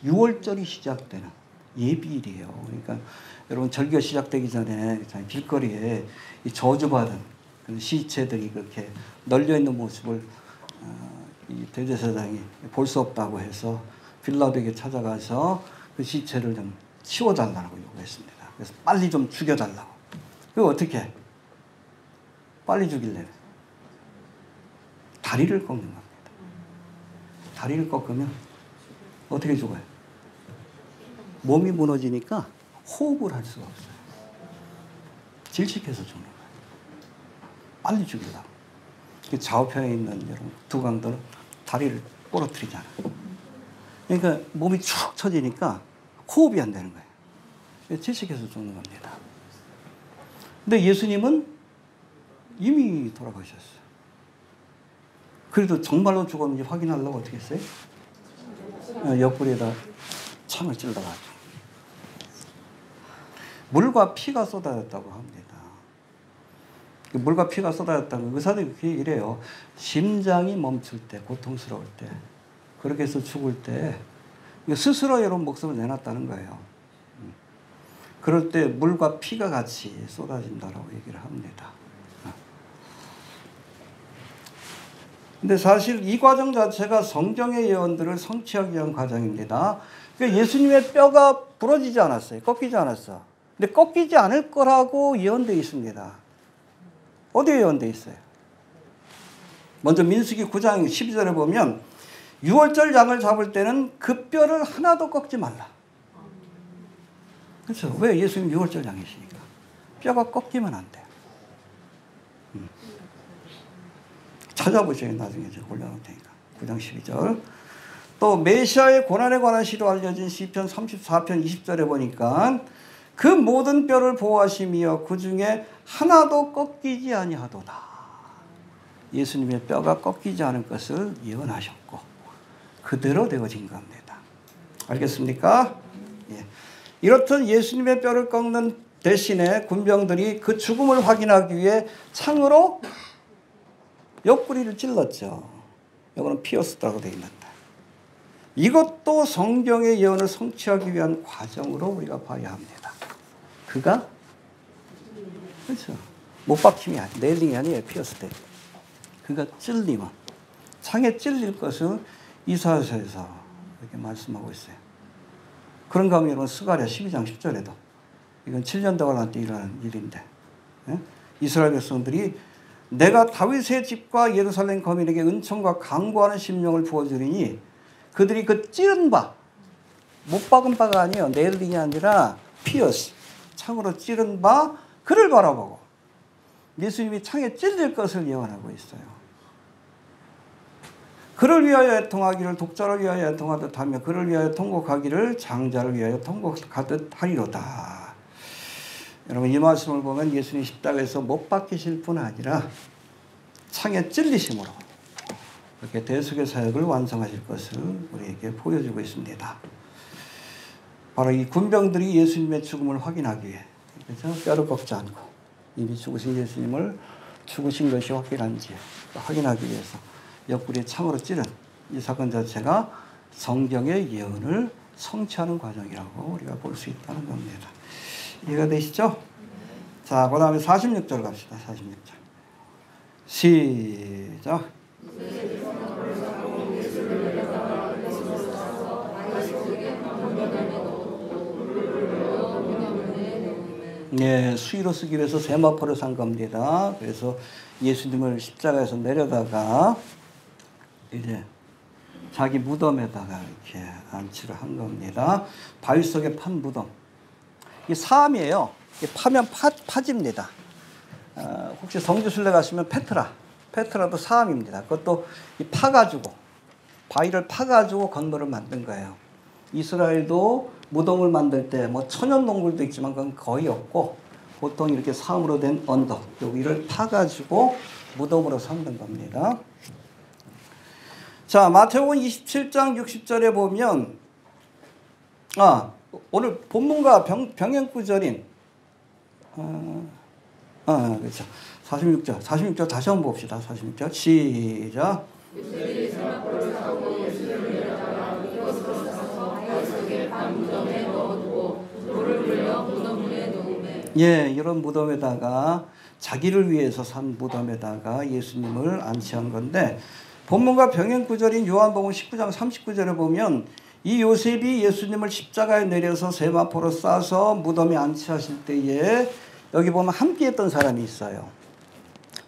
6월절이 시작되는 예비일이에요. 그러니까 여러분 절기가 시작되기 전에 길거리에 이 저주받은 시체들이 그렇게 널려있는 모습을 이 대제사장이 볼 수 없다고 해서 빌라도에게 찾아가서 그 시체를 좀 치워달라고 요구했습니다. 그래서 빨리 좀 죽여달라고. 그거 어떻게 해? 빨리 죽이려면 다리를 꺾는 겁니다. 다리를 꺾으면 어떻게 죽어요? 몸이 무너지니까 호흡을 할 수가 없어요. 질식해서 죽는 거예요. 빨리 죽이려고. 좌우편에 있는 여러분 두강들은 다리를 부러뜨리잖아요. 그러니까 몸이 축 처지니까 호흡이 안 되는 거예요. 질식해서 죽는 겁니다. 근데 예수님은 이미 돌아가셨어요. 그래도 정말로 죽었는지 확인하려고 어떻게 했어요? 옆구리에다 창을 찔러가지고 물과 피가 쏟아졌다고 합니다. 물과 피가 쏟아졌다는 의사들이 그렇게 이래요. 심장이 멈출 때, 고통스러울 때, 그렇게 해서 죽을 때 스스로 여러분 목숨을 내놨다는 거예요. 그럴 때 물과 피가 같이 쏟아진다라고 얘기를 합니다. 근데 사실 이 과정 자체가 성경의 예언들을 성취하기 위한 과정입니다. 그러니까 예수님의 뼈가 부러지지 않았어요. 꺾이지 않았어. 근데 꺾이지 않을 거라고 예언되어 있습니다. 어디에 예언되어 있어요? 먼저 민수기 9장 12절에 보면 6월절 양을 잡을 때는 그 뼈를 하나도 꺾지 말라. 그렇죠? 왜? 예수님 6월절 양이시니까. 뼈가 꺾이면 안 돼요. 찾아보셔요. 나중에 제가 올려놓을 테니까. 9장 12절. 또 메시아의 고난에 관한 시로 알려진 시편 34편 20절에 보니까 그 모든 뼈를 보호하시며 그 중에 하나도 꺾이지 아니하도다. 예수님의 뼈가 꺾이지 않을 것을 예언하셨고 그대로 되어진 겁니다. 알겠습니까? 예. 이렇듯 예수님의 뼈를 꺾는 대신에 군병들이 그 죽음을 확인하기 위해 창으로 옆구리를 찔렀죠. 이거는 피어스라고 되어 있는데 이것도 성경의 예언을 성취하기 위한 과정으로 우리가 봐야 합니다. 그가 그렇죠. 못 박힘이 아니에요. 네일링이 아니에요. 피어스 때. 그가 찔리면 창에 찔릴 것을 이사야서에서 이렇게 말씀하고 있어요. 그런가 하면 여러분 스가랴 12장 10절에도 이건 7년 동안 때 일어나는 일인데 이스라엘 백성들이 내가 다윗의 집과 예루살렘 거민에게 은총과 강구하는 심령을 부어주리니 그들이 그 찌른 바 못 박은 바가 아니에요. 네일링이 아니라 피어스 창으로 찌른 바 그를 바라보고 예수님이 창에 찔릴 것을 예언하고 있어요. 그를 위하여 애통하기를 독자를 위하여 애통하듯 하며 그를 위하여 통곡하기를 장자를 위하여 통곡하듯 하리로다. 여러분 이 말씀을 보면 예수님 십자가에서 못 박히실 뿐 아니라 창에 찔리심으로 그렇게 대속의 사역을 완성하실 것을 우리에게 보여주고 있습니다. 바로 이 군병들이 예수님의 죽음을 확인하기 위해 그렇죠? 뼈를 꺾지 않고 이미 죽으신 예수님을 죽으신 것이 확실한지 확인하기 위해서 옆구리에 창으로 찌른 이 사건 자체가 성경의 예언을 성취하는 과정이라고 우리가 볼 수 있다는 겁니다. 이해가 되시죠? 자, 그 다음에 46절 갑시다. 46절. 시작. 네, 수의로 쓰기 위해서 세마포를 산 겁니다. 그래서 예수님을 십자가에서 내려다가 이제 자기 무덤에다가 이렇게 안치를 한 겁니다. 바위 속에 판 무덤. 이 사암이에요. 파면 파집니다. 혹시 성지순례 가시면 페트라도 사암입니다. 그것도 파가지고 바위를 파가지고 건물을 만든 거예요. 이스라엘도 무덤을 만들 때 뭐 천연 동굴도 있지만 그건 거의 없고 보통 이렇게 사암으로 된 언덕 여기를 파가지고 무덤으로 삼는 겁니다. 자, 마태복음 27장 60절에 보면 오늘 본문과 병행구절인 그렇죠. 46절 다시 한번 봅시다. 46절 시작. 예, 이런 무덤에다가 자기를 위해서 산 무덤에다가 예수님을 안치한 건데 본문과 병행구절인 요한복음 19장 39절에 보면 이 요셉이 예수님을 십자가에 내려서 세마포로 싸서 무덤에 안치하실 때에 여기 보면 함께했던 사람이 있어요.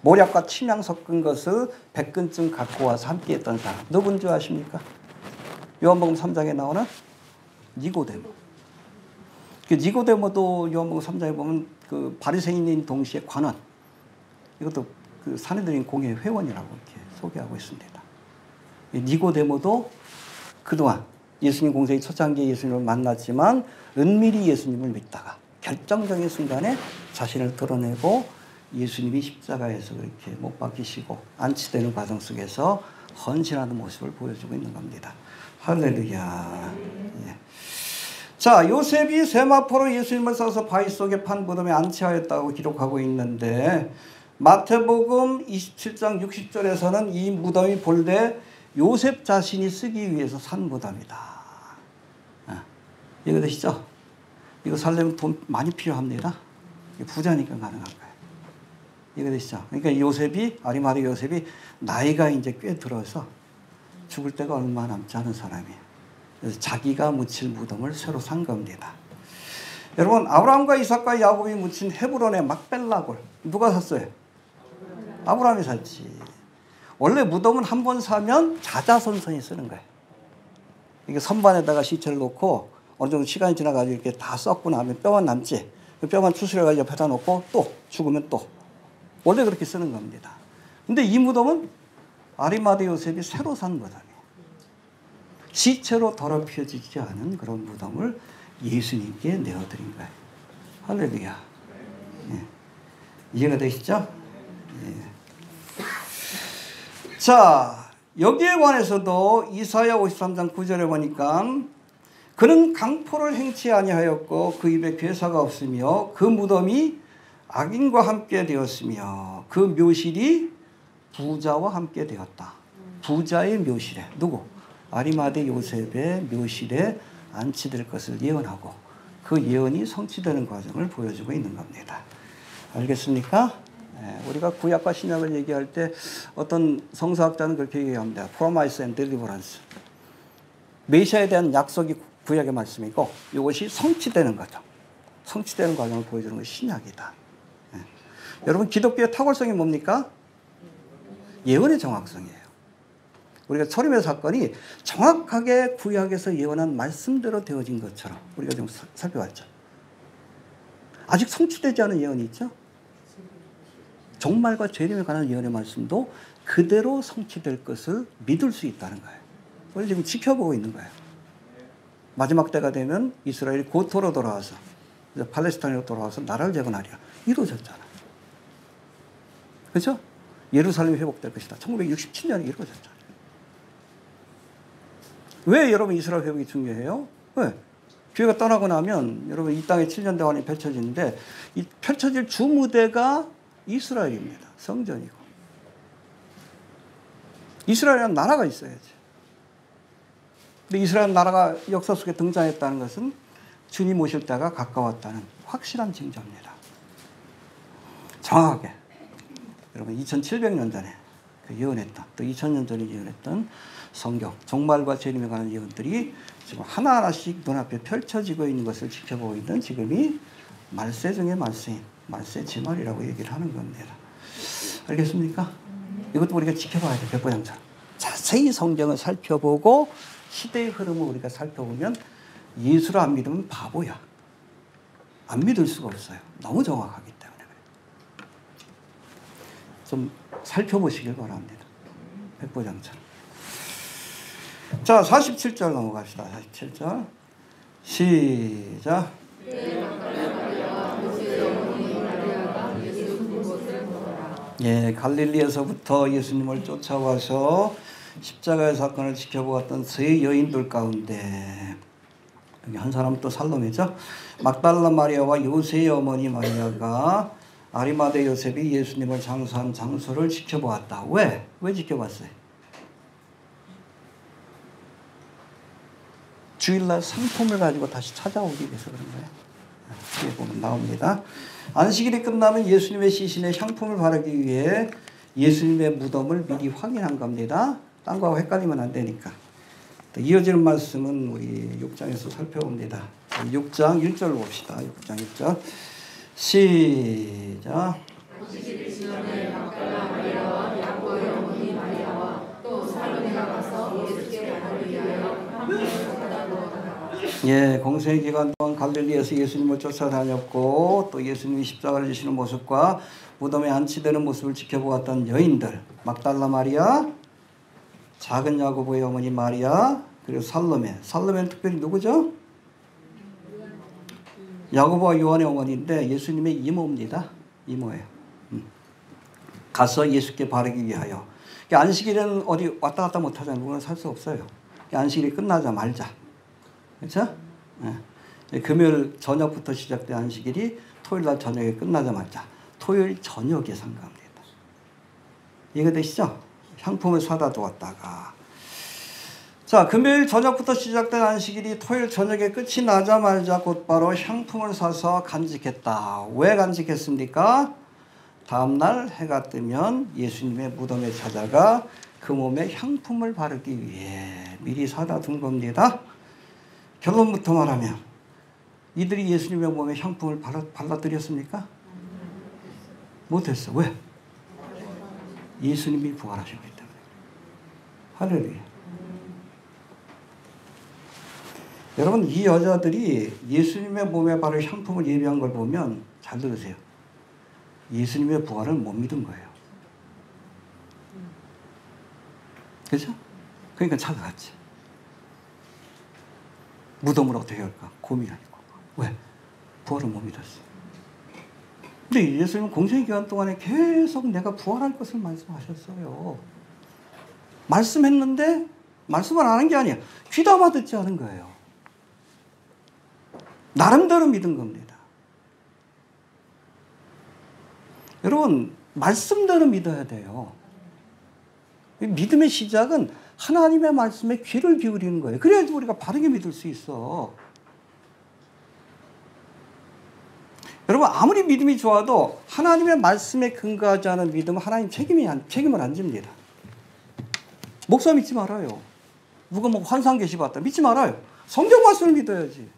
모략과 침향 섞은 것을 100근쯤 갖고 와서 함께했던 사람. 누군지 아십니까? 요한복음 3장에 나오는 니고데모. 그 니고데모도 요한복음 3장에 보면 그 바리새인인 동시에 관원. 이것도 그 산헤드린 공회 회원이라고 이렇게 소개하고 있습니다. 니고데모도 그동안 예수님 공생의 초창기에 예수님을 만났지만 은밀히 예수님을 믿다가 결정적인 순간에 자신을 드러내고 예수님이 십자가에서 그렇게 못 박히시고 안치되는 과정 속에서 헌신하는 모습을 보여주고 있는 겁니다. 할렐루야. 예. 자, 요셉이 세마포로 예수님을 싸서 바위 속에 판 무덤에 안치하였다고 기록하고 있는데 마태복음 27장 60절에서는 이 무덤이 본래 요셉 자신이 쓰기 위해서 산 무덤이다. 이거 되시죠? 이거 살려면 돈 많이 필요합니다. 부자니까 가능한 거예요. 이거 되시죠? 그러니까 요셉이, 아리마대 요셉이 나이가 이제 꽤 들어서 죽을 때가 얼마 남지 않은 사람이에요. 그래서 자기가 묻힐 무덤을 새로 산 겁니다. 여러분, 아브라함과 이삭과 야곱이 묻힌 헤브론의 막벨라골 누가 샀어요? 아브라함이 샀지. 원래 무덤은 한 번 사면 자자손손이 쓰는 거예요. 이게 선반에다가 시체를 놓고 어느 정도 시간이 지나가지고 이렇게 다 썩고 나면 뼈만 남지. 그 뼈만 추스려가지고 옆에다 놓고 또 죽으면 또. 원래 그렇게 쓰는 겁니다. 근데 이 무덤은 아리마대 요셉이 새로 산 무덤이에요. 시체로 더럽혀지지 않은 그런 무덤을 예수님께 내어드린 거예요. 할렐루야. 예. 이해가 되시죠? 예. 자, 여기에 관해서도 이사야 53장 9절에 보니까 그는 강포를 행치 아니하였고 그 입에 괴사가 없으며 그 무덤이 악인과 함께 되었으며 그 묘실이 부자와 함께 되었다. 부자의 묘실에 누구? 아리마대 요셉의 묘실에 안치될 것을 예언하고 그 예언이 성취되는 과정을 보여주고 있는 겁니다. 알겠습니까? 우리가 구약과 신약을 얘기할 때 어떤 성서학자는 그렇게 얘기합니다. Promise and Deliverance. 메시아에 대한 약속이 구약의 말씀이고 이것이 성취되는 거죠. 성취되는 과정을 보여주는 것이 신약이다. 여러분, 기독교의 탁월성이 뭡니까? 예언의 정확성이에요. 우리가 초림의 사건이 정확하게 구약에서 예언한 말씀대로 되어진 것처럼 우리가 좀 살펴봤죠. 아직 성취되지 않은 예언이 있죠. 종말과 재림에 관한 예언의 말씀도 그대로 성취될 것을 믿을 수 있다는 거예요. 우리 지금 지켜보고 있는 거예요. 마지막 때가 되면 이스라엘이 고토로 돌아와서 팔레스타인으로 돌아와서 나라를 재건하리라. 이루어졌잖아요. 그렇죠? 예루살렘이 회복될 것이다. 1967년에 이루어졌잖아요. 왜 여러분 이스라엘 회복이 중요해요? 왜? 교회가 떠나고 나면 여러분 이 땅에 7년 대환이 펼쳐지는데 이 펼쳐질 주무대가 이스라엘입니다. 성전이고. 이스라엘이라는 나라가 있어야지. 근데 이스라엘 나라가 역사 속에 등장했다는 것은 주님 오실 때가 가까웠다는 확실한 징조입니다. 정확하게. 여러분 2700년 전에 예언했던, 또 2000년 전에 예언했던 성경, 종말과 재림에 관한 예언들이 지금 하나하나씩 눈앞에 펼쳐지고 있는 것을 지켜보고 있는 지금이 말세 중의 말세인 말세 지말이라고 얘기를 하는 겁니다. 알겠습니까? 이것도 우리가 지켜봐야 돼. 백보장처럼. 자세히 성경을 살펴보고 시대의 흐름을 우리가 살펴보면 예수를 안 믿으면 바보야. 안 믿을 수가 없어요. 너무 정확하기 때문에. 좀 살펴보시길 바랍니다. 백보장처럼. 자, 47절 넘어갑시다. 47절. 시작. 예, 갈릴리에서부터 예수님을 쫓아와서 십자가의 사건을 지켜보았던 세 여인들 가운데 여기 한 사람은 또 살로메죠. 막달라 마리아와 요새의 어머니 마리아가 아리마대 요셉이 예수님을 장사한 장소를 지켜보았다. 왜? 왜 지켜봤어요? 주일날 상품을 가지고 다시 찾아오기 위해서 그런 거예요. 뒤에 보면 나옵니다. 안식일이 끝나면 예수님의 시신에 향품을 바르기 위해 예수님의 무덤을 미리 확인한 겁니다. 딴 거하고 헷갈리면 안 되니까. 또 이어지는 말씀은 우리 6장에서 살펴봅니다. 6장 1절 봅시다. 6장 1절. 시작. 안식일을 지나매 막달라 마리아와 야고보의 어머니 마리아와 또 살로메가 가서 예수께 바르기 위하여 예, 공생의 기간 동안 갈릴리에서 예수님을 쫓아다녔고 또 예수님이 십자가를 지시는 모습과 무덤에 안치되는 모습을 지켜보았던 여인들, 막달라 마리아, 작은 야고보의 어머니 마리아, 그리고 살로메. 살로메는 특별히 누구죠? 야고보와 요한의 어머니인데 예수님의 이모입니다. 이모예요. 가서 예수께 바르기 위하여. 안식일에는 어디 왔다 갔다 못 하잖아요. 우리는 살 수 없어요. 안식일이 끝나자 말자. 그렇죠? 네. 금요일 저녁부터 시작된 안식일이 토요일 날 저녁에 끝나자 말자. 토요일 저녁에 상가합니다. 이해되시죠? 향품을 사다 두었다가. 자, 금요일 저녁부터 시작된 안식일이 토요일 저녁에 끝이 나자마자 곧바로 향품을 사서 간직했다. 왜 간직했습니까? 다음날 해가 뜨면 예수님의 무덤에 찾아가 그 몸에 향품을 바르기 위해 미리 사다 둔 겁니다. 결론부터 말하면 이들이 예수님의 몸에 향품을 발라드렸습니까? 못했어. 왜? 예수님이 부활하셨기 때문에. 할렐루야. 여러분, 이 여자들이 예수님의 몸에 바를 향품을 예비한 걸 보면 잘 들으세요. 예수님의 부활을 못 믿은 거예요. 그렇죠? 그러니까 찾아갔지. 무덤을 어떻게 할까 고민하고. 왜? 부활을 못 믿었어. 근데 예수님은 공생의 기간 동안에 계속 내가 부활할 것을 말씀하셨어요. 말씀했는데 말씀을 안 한 게 아니야. 귀담아 듣지 않은 거예요. 나름대로 믿은 겁니다. 여러분, 말씀대로 믿어야 돼요. 믿음의 시작은 하나님의 말씀에 귀를 기울이는 거예요. 그래야지 우리가 바르게 믿을 수 있어. 여러분, 아무리 믿음이 좋아도 하나님의 말씀에 근거하지 않은 믿음은 하나님 책임을 안 집니다. 목사 믿지 말아요. 누가 뭐 환상 계시 봤다. 믿지 말아요. 성경 말씀을 믿어야지.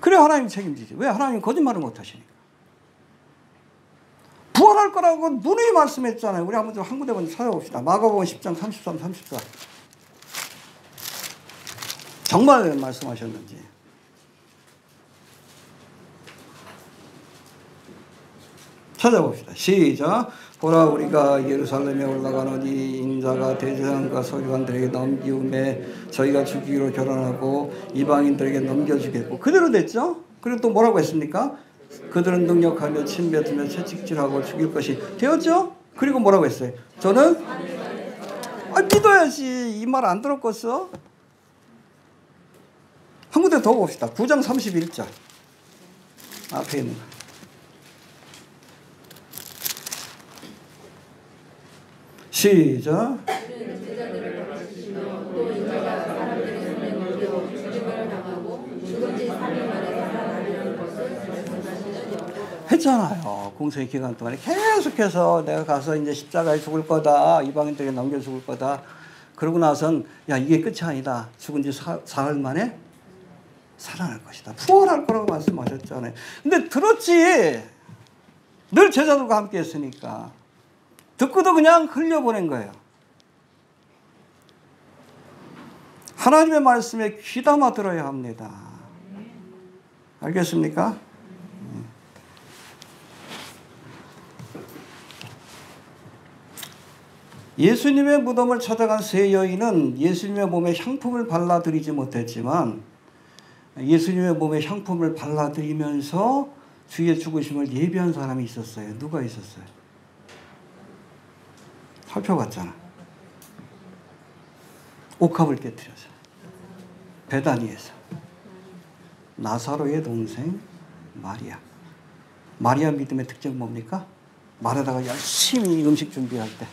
그래 하나님 책임지지. 왜? 하나님 거짓말을 못 하시니까. 부활할 거라고 누누이 말씀했잖아요. 우리 한번 좀 한 군데 먼저 찾아봅시다. 마가복음 10장 33, 34. 정말 말씀하셨는지. 찾아봅시다. 시작. 보라, 우리가 예루살렘에 올라가노니 인자가 대제사장과 서기관들에게 넘기움에 저희가 주기로 결혼하고 이방인들에게 넘겨주겠고. 그대로 됐죠? 그리고 또 뭐라고 했습니까? 그들은 능력하며 침뱉으며 채찍질하고 죽일 것이 되었죠? 그리고 뭐라고 했어요? 저는 믿어야지. 이 말 안 들었겠어? 한 군데 더 봅시다. 9장 31절. 앞에 있는 거. 시작. 했잖아요. 공생의 기간 동안에 계속해서 내가 가서 이제 십자가에 죽을 거다. 이방인들에게 넘겨 죽을 거다. 그러고 나선 야, 이게 끝이 아니다. 죽은 지 사흘 만에 살아날 것이다. 부활할 거라고 말씀하셨잖아요. 근데 들었지. 늘 제자들과 함께 했으니까. 듣고도 그냥 흘려보낸 거예요. 하나님의 말씀에 귀담아 들어야 합니다. 알겠습니까? 예수님의 무덤을 찾아간 세 여인은 예수님의 몸에 향품을 발라드리지 못했지만 예수님의 몸에 향품을 발라드리면서 주의 죽으심을 예비한 사람이 있었어요. 누가 있었어요? 살펴봤잖아. 옥합을 깨뜨려서 베다니에서 나사로의 동생 마리아. 마리아 믿음의 특징은 뭡니까? 마르다가 열심히 음식 준비할 때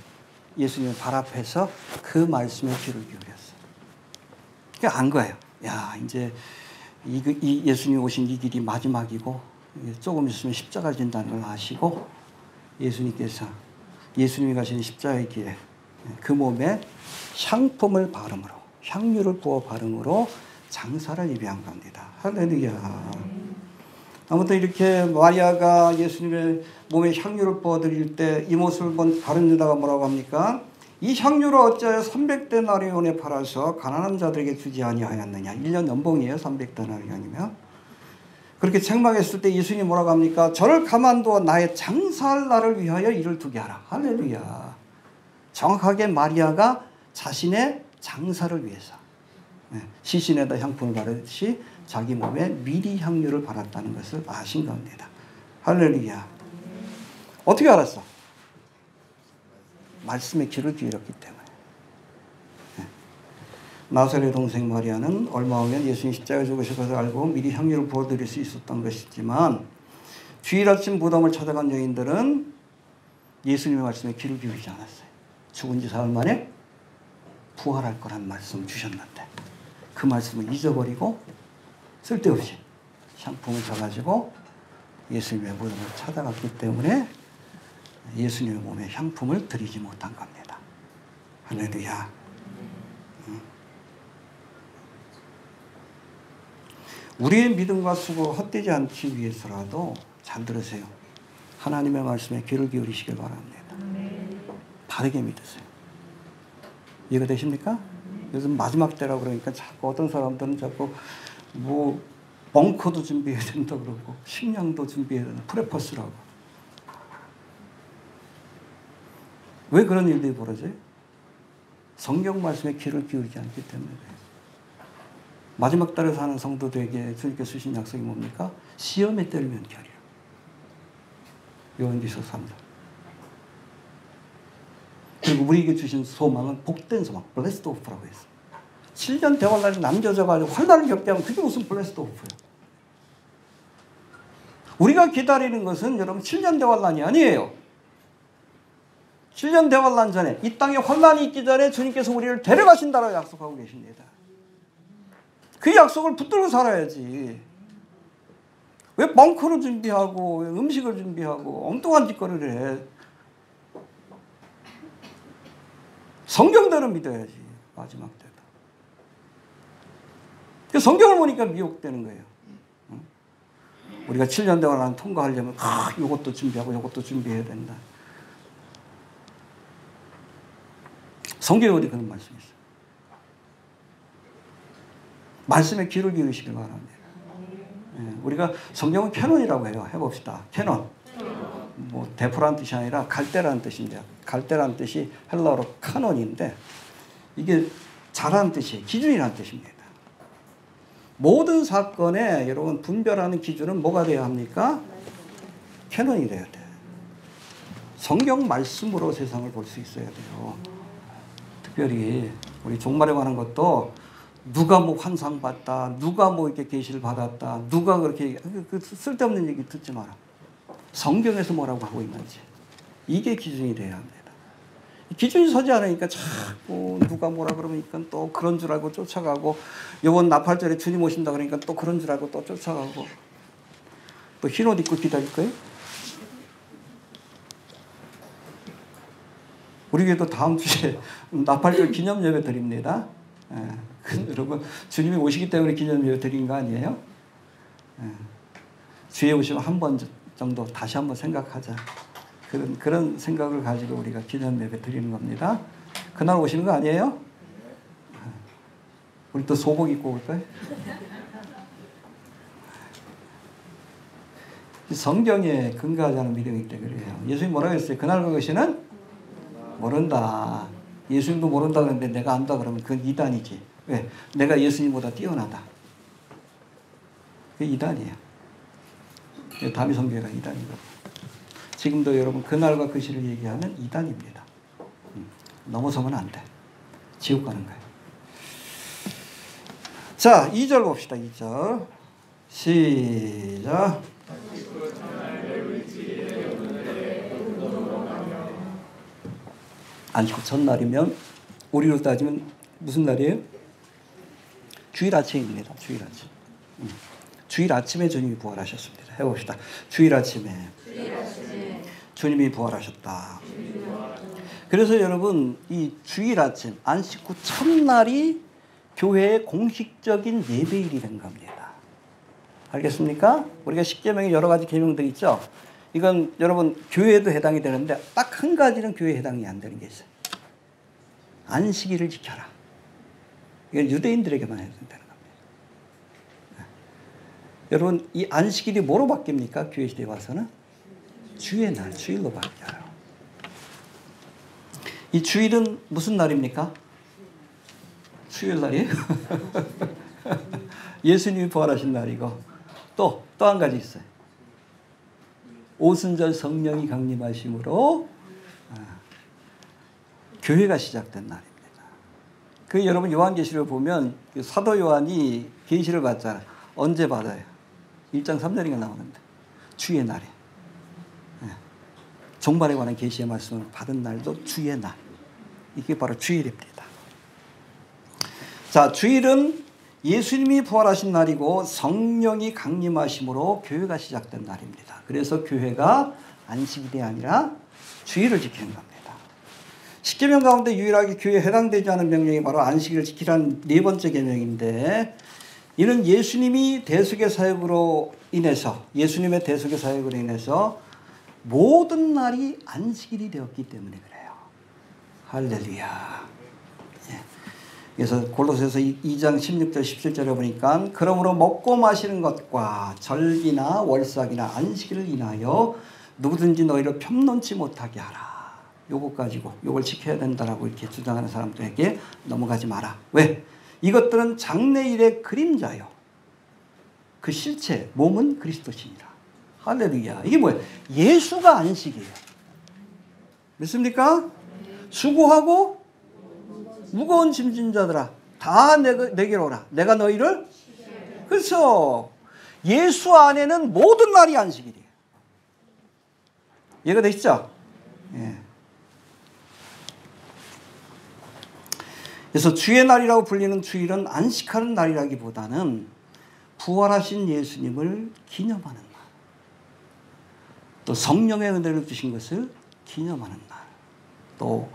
예수님 발 앞에서 그 말씀에 귀를 기울였어. 그러니까 안 거예요. 야, 이제 이 예수님 오신 이 길이 마지막이고 조금 있으면 십자가 진다는 걸 아시고 예수님께서 예수님이 가신 십자가의 길에 그 몸에 향품을 바름으로 향유를 부어 바름으로 장사를 예비한 겁니다. 할렐루야. 아무튼 이렇게 마리아가 예수님의 몸에 향유를 부어드릴 때 이 모습을 본 다른 유다가 뭐라고 합니까? 이 향유를 어찌하여 300데나리온에 팔아서 가난한 자들에게 주지 아니하였느냐. 1년 연봉이에요. 300데나리온이면. 그렇게 책망했을 때 예수님이 뭐라고 합니까? 저를 가만두어 나의 장사할 날을 위하여 이를 두게 하라. 할렐루야. 정확하게 마리아가 자신의 장사를 위해서 시신에다 향품을 바르듯이 자기 몸에 미리 향유를 발랐다는 것을 아신 겁니다. 할렐루야. 어떻게 알았어? 말씀에 귀를 기울였기 때문에. 나사렛의 동생 마리아는 얼마 후면 예수님 십자가에 죽으실 것을 알고 미리 향유를 부어드릴 수 있었던 것이지만 주일 아침 무덤을 찾아간 여인들은 예수님의 말씀에 귀를 기울이지 않았어요. 죽은 지 사흘 만에 부활할 거란 말씀을 주셨는데 그 말씀을 잊어버리고 쓸데없이 향품을 사가지고 예수님의 무덤을 찾아갔기 때문에 예수님의 몸에 향품을 드리지 못한 겁니다. 할렐루야. 우리의 믿음과 수고가 헛되지 않기 위해서라도 잘 들으세요. 하나님의 말씀에 귀를 기울이시길 바랍니다. 바르게 믿으세요. 이해가 되십니까? 요즘 마지막 때라고 그러니까 자꾸 어떤 사람들은 자꾸 뭐 벙커도 준비해야 된다 그러고 식량도 준비해야 된다. 프레퍼스라고. 왜 그런 일들이 벌어져요? 성경 말씀에 귀를 기울이지 않기 때문에 그래요. 마지막 달에 사는 성도들에게 주님께서 주신 약속이 뭡니까? 시험에 떨면 결이라. 요한계시록 3장. 그리고 우리에게 주신 소망은 복된 소망, blessed hope라고 했어요. 7년 대환란이 남겨져가지고 환란을 겪게 하면 그게 무슨 blessed hope예요. 우리가 기다리는 것은 여러분 7년 대환란이 아니에요. 7년 대환란 전에 이 땅에 환란이 있기 전에 주님께서 우리를 데려가신다라고 약속하고 계십니다. 그 약속을 붙들고 살아야지. 왜 벙커를 준비하고 음식을 준비하고 엉뚱한 짓거리를 해. 성경대로 믿어야지. 마지막 때도. 성경을 보니까 미혹되는 거예요. 우리가 7년 대환란 통과하려면 이것도 준비하고 이것도 준비해야 된다. 성경에 어디 그런 말씀이 있어요. 말씀에 귀를 기울이시길 바랍니다. 우리가 성경은 캐논이라고 해요. 해봅시다. 캐논. 뭐 대포라는 뜻이 아니라 갈대라는 뜻인데요. 갈대라는 뜻이 헬라어로 카논인데 이게 자라는 뜻이에요. 기준이라는 뜻입니다. 모든 사건에 여러분 분별하는 기준은 뭐가 돼야 합니까? 캐논이 돼야 돼. 성경 말씀으로 세상을 볼 수 있어야 돼요. 특별히 우리 종말에 관한 것도 누가 뭐 환상 봤다, 누가 뭐 이렇게 계시를 받았다, 누가 그렇게 그 쓸데없는 얘기 듣지 마라. 성경에서 뭐라고 하고 있는지 이게 기준이 돼야 합니다. 기준이 서지 않으니까 자꾸 누가 뭐라 그러니까 또 그런 줄 알고 쫓아가고 이번 나팔절에 주님 오신다 그러니까 또 그런 줄 알고 또 쫓아가고 또 흰 옷 입고 기다릴 거예요? 우리 교회도 다음 주에 나팔절 기념 예배 드립니다. 여러분 주님이 오시기 때문에 기념 예배 드린 거 아니에요? 주에 오시면 한 번 정도 다시 한번 생각하자. 그런 생각을 가지고 우리가 기념 예배 드리는 겁니다. 그날 오시는 거 아니에요? 우리 또 소복 입고 올까요? 성경에 근거하지 않은 믿음이기 때문에 그래요. 예수님 뭐라고 했어요? 그날 그것이는 모른다. 예수님도 모른다 그러는데 내가 안다 그러면 그건 이단이지. 왜? 내가 예수님보다 뛰어나다. 그게 이단이에요. 다미 성교회가 이단이거든요. 지금도 여러분 그날과 그 시를 얘기하면 이단입니다. 넘어서면 안 돼. 지옥 가는 거예요. 자, 2절 봅시다. 2절. 시작. 안식 첫날이면 우리로 따지면 무슨 날이에요? 주일 아침입니다. 주일 아침. 주일 아침에 주님이 부활하셨습니다. 해봅시다. 주일 아침에 주님이 부활하셨다. 그래서 여러분 이 주일 아침 안식 후 첫날이 교회의 공식적인 예배일이 된 겁니다. 알겠습니까? 우리가 십계명에 여러 가지 계명들이 있죠. 이건 여러분 교회에도 해당이 되는데 딱 한 가지는 교회에 해당이 안 되는 게 있어요. 안식일을 지켜라. 이건 유대인들에게만 해야 된다는 겁니다. 여러분, 이 안식일이 뭐로 바뀝니까? 교회 시대에 와서는 주의 날, 주일로 바뀌어요. 이 주일은 무슨 날입니까? 수요일 날이에요. 예수님이 부활하신 날이고, 또 한 가지 있어요. 오순절 성령이 강림하심으로 교회가 시작된 날입니다. 그 여러분 요한계시를 보면 사도 요한이 계시를 받잖아요. 언제 받아요? 1장 3절인가 나오는데 주의 날에. 종말에 관한 계시의 말씀을 받은 날도 주의 날. 이게 바로 주일입니다. 자, 주일은 예수님이 부활하신 날이고 성령이 강림하심으로 교회가 시작된 날입니다. 그래서 교회가 안식일이 아니라 주일을 지키는 겁니다. 십계명 가운데 유일하게 교회에 해당되지 않은 명령이 바로 안식일을 지키라는 네 번째 계명인데, 이는 예수님의 대속의 사역으로 인해서 모든 날이 안식일이 되었기 때문에 그래요. 할렐루야. 예. 그래서 골로새서 2장 16절 17절에 보니까 그러므로 먹고 마시는 것과 절기나 월삭이나 안식일을 인하여 누구든지 너희를 편론치 못하게 하라. 요거 가지고 요걸 지켜야 된다라고 이렇게 주장하는 사람들에게 넘어가지 마라. 왜? 이것들은 장래일의 그림자요. 그 실체, 몸은 그리스도시니라. 할렐루야. 이게 뭐예요? 예수가 안식이에요. 믿습니까? 수고하고 무거운 짐진 자들아 다 내게로 오라. 내가 너희를. 그래서 예수 안에는 모든 날이 안식일이에요. 이해가 되시죠? 예. 그래서 주의 날이라고 불리는 주일은 안식하는 날이라기보다는 부활하신 예수님을 기념하는 날, 또 성령의 은혜를 주신 것을 기념하는 날, 또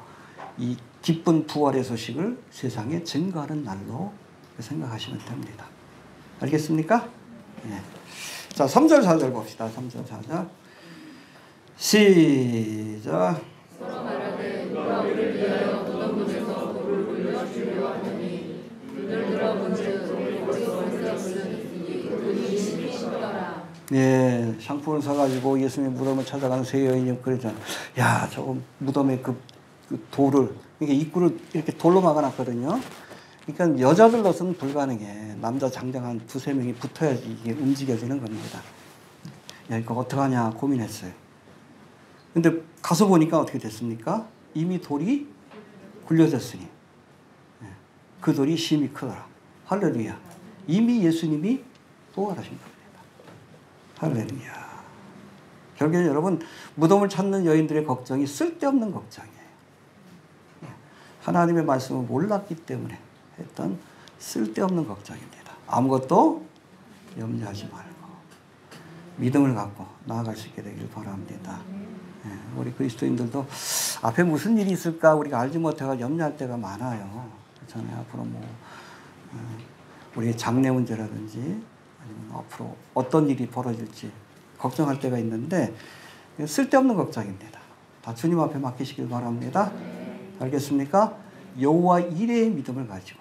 이 기쁜 부활의 소식을 세상에 증거하는 날로 생각하시면 됩니다. 알겠습니까? 네. 자, 3절 4절 봅시다. 3절 4절 시작. 서로 말하되 누가 우리를 위하여 무덤 문에서 돌을 굴려 주려 하더니 그들 들어본즉 우리 거기서 벌써 불러냈으니 그분이 신이시더라. 예, 상품을 사가지고 예수님의 무덤을 찾아가는 세 여인이 그러잖아요. 야, 저거 무덤에 그 돌을, 이게 입구를 이렇게 돌로 막아놨거든요. 그러니까 여자들로서는 불가능해. 남자 장장 한 두세 명이 붙어야지 이게 움직여지는 겁니다. 야, 이거 어떡하냐 고민했어요. 근데 가서 보니까 어떻게 됐습니까? 이미 돌이 굴려졌으니. 그 돌이 심히 크더라. 할렐루야. 이미 예수님이 부활하신 겁니다. 할렐루야. 결국에 여러분, 무덤을 찾는 여인들의 걱정이 쓸데없는 걱정이에요. 하나님의 말씀을 몰랐기 때문에 했던 쓸데없는 걱정입니다. 아무것도 염려하지 말고 믿음을 갖고 나아갈 수 있게 되길 바랍니다. 우리 그리스도인들도 앞에 무슨 일이 있을까 우리가 알지 못해가 염려할 때가 많아요. 그렇잖아요. 앞으로 우리의 장래 문제라든지 아니면 앞으로 어떤 일이 벌어질지 걱정할 때가 있는데 쓸데없는 걱정입니다. 다 주님 앞에 맡기시길 바랍니다. 알겠습니까? 여호와 이레의 믿음을 가지고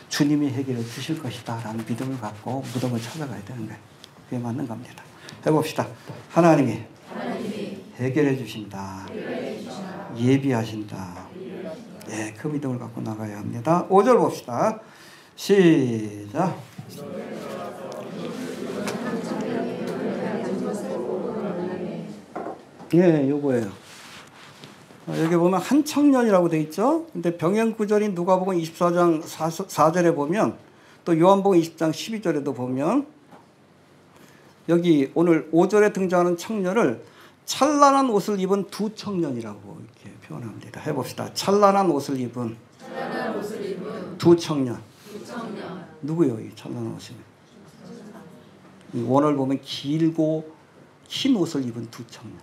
주님이 해결해 주실 것이다 라는 믿음을 갖고 무덤을 찾아가야 되는 거예요. 그게 맞는 겁니다. 해봅시다. 하나님이 해결해 주신다. 예비하신다. 예, 그 믿음을 갖고 나가야 합니다. 5절 봅시다. 시작. 예, 요거예요. 여기 보면 한 청년이라고 돼 있죠. 근데 병행 구절인 누가복음 24장 4절에 보면 또 요한복음 20장 12절에도 보면 여기 오늘 5절에 등장하는 청년을 찬란한 옷을 입은 두 청년이라고 이렇게 표현합니다. 해봅시다. 찬란한 옷을 입은 두 청년. 누구요? 이 찬란한 옷을 입은. 원어를 보면 길고 흰 옷을 입은 두 청년.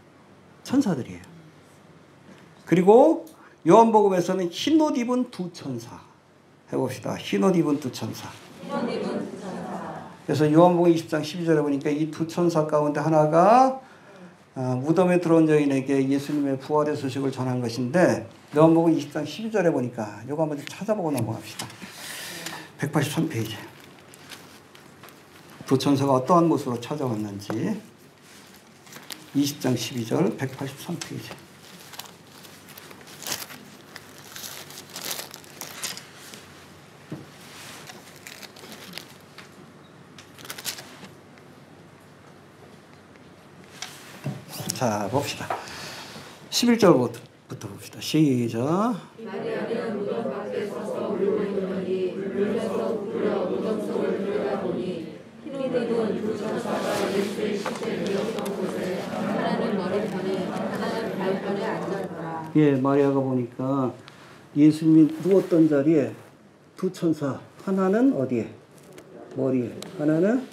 천사들이에요. 그리고 요한복음에서는 흰 옷 입은 두 천사. 해봅시다. 흰 옷 입은 두 천사. 그래서 요한복음 20장 12절에 보니까 이 두 천사 가운데 하나가 무덤에 들어온 여인에게 예수님의 부활의 소식을 전한 것인데 요한복음 20장 12절에 보니까 이거 한번 좀 찾아보고 넘어갑시다. 183페이지. 두 천사가 어떠한 모습으로 찾아왔는지 20장 12절 183페이지. 자, 봅시다. 11절부터 봅시다. 시작. 마리아는 무덤 밖에 서서 울고 있더니 울면서 울어 무덤 속을 들여다보니 힘입은 두 천사가 예수의 시체를 누웠던 곳에 하나는 머리편에 하나는 발편에 앉았더라. 예, 마리아가 보니까 예수님이 누웠던 자리에 두 천사, 하나는 어디에? 머리에. 하나는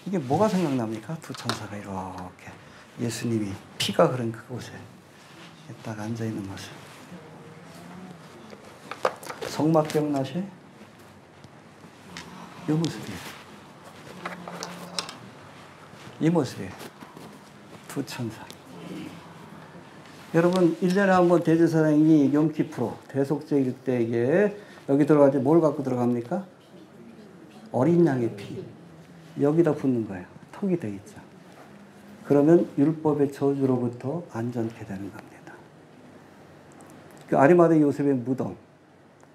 이게 뭐가 생각납니까? 두 천사가 이렇게 예수님이 피가 흐른 그곳에 딱 앉아있는 모습. 성막 기억나시? 이 모습이에요. 이 모습이에요. 두 천사. 여러분 1년에 한 번 대제사장이 욤키프로 대속죄일 때에 여기 들어갈 때 뭘 갖고 들어갑니까? 어린 양의 피. 여기다 붓는 거예요. 턱이 돼 있죠. 그러면 율법의 저주로부터 안전케 되는 겁니다. 그 아리마대 요셉의 무덤,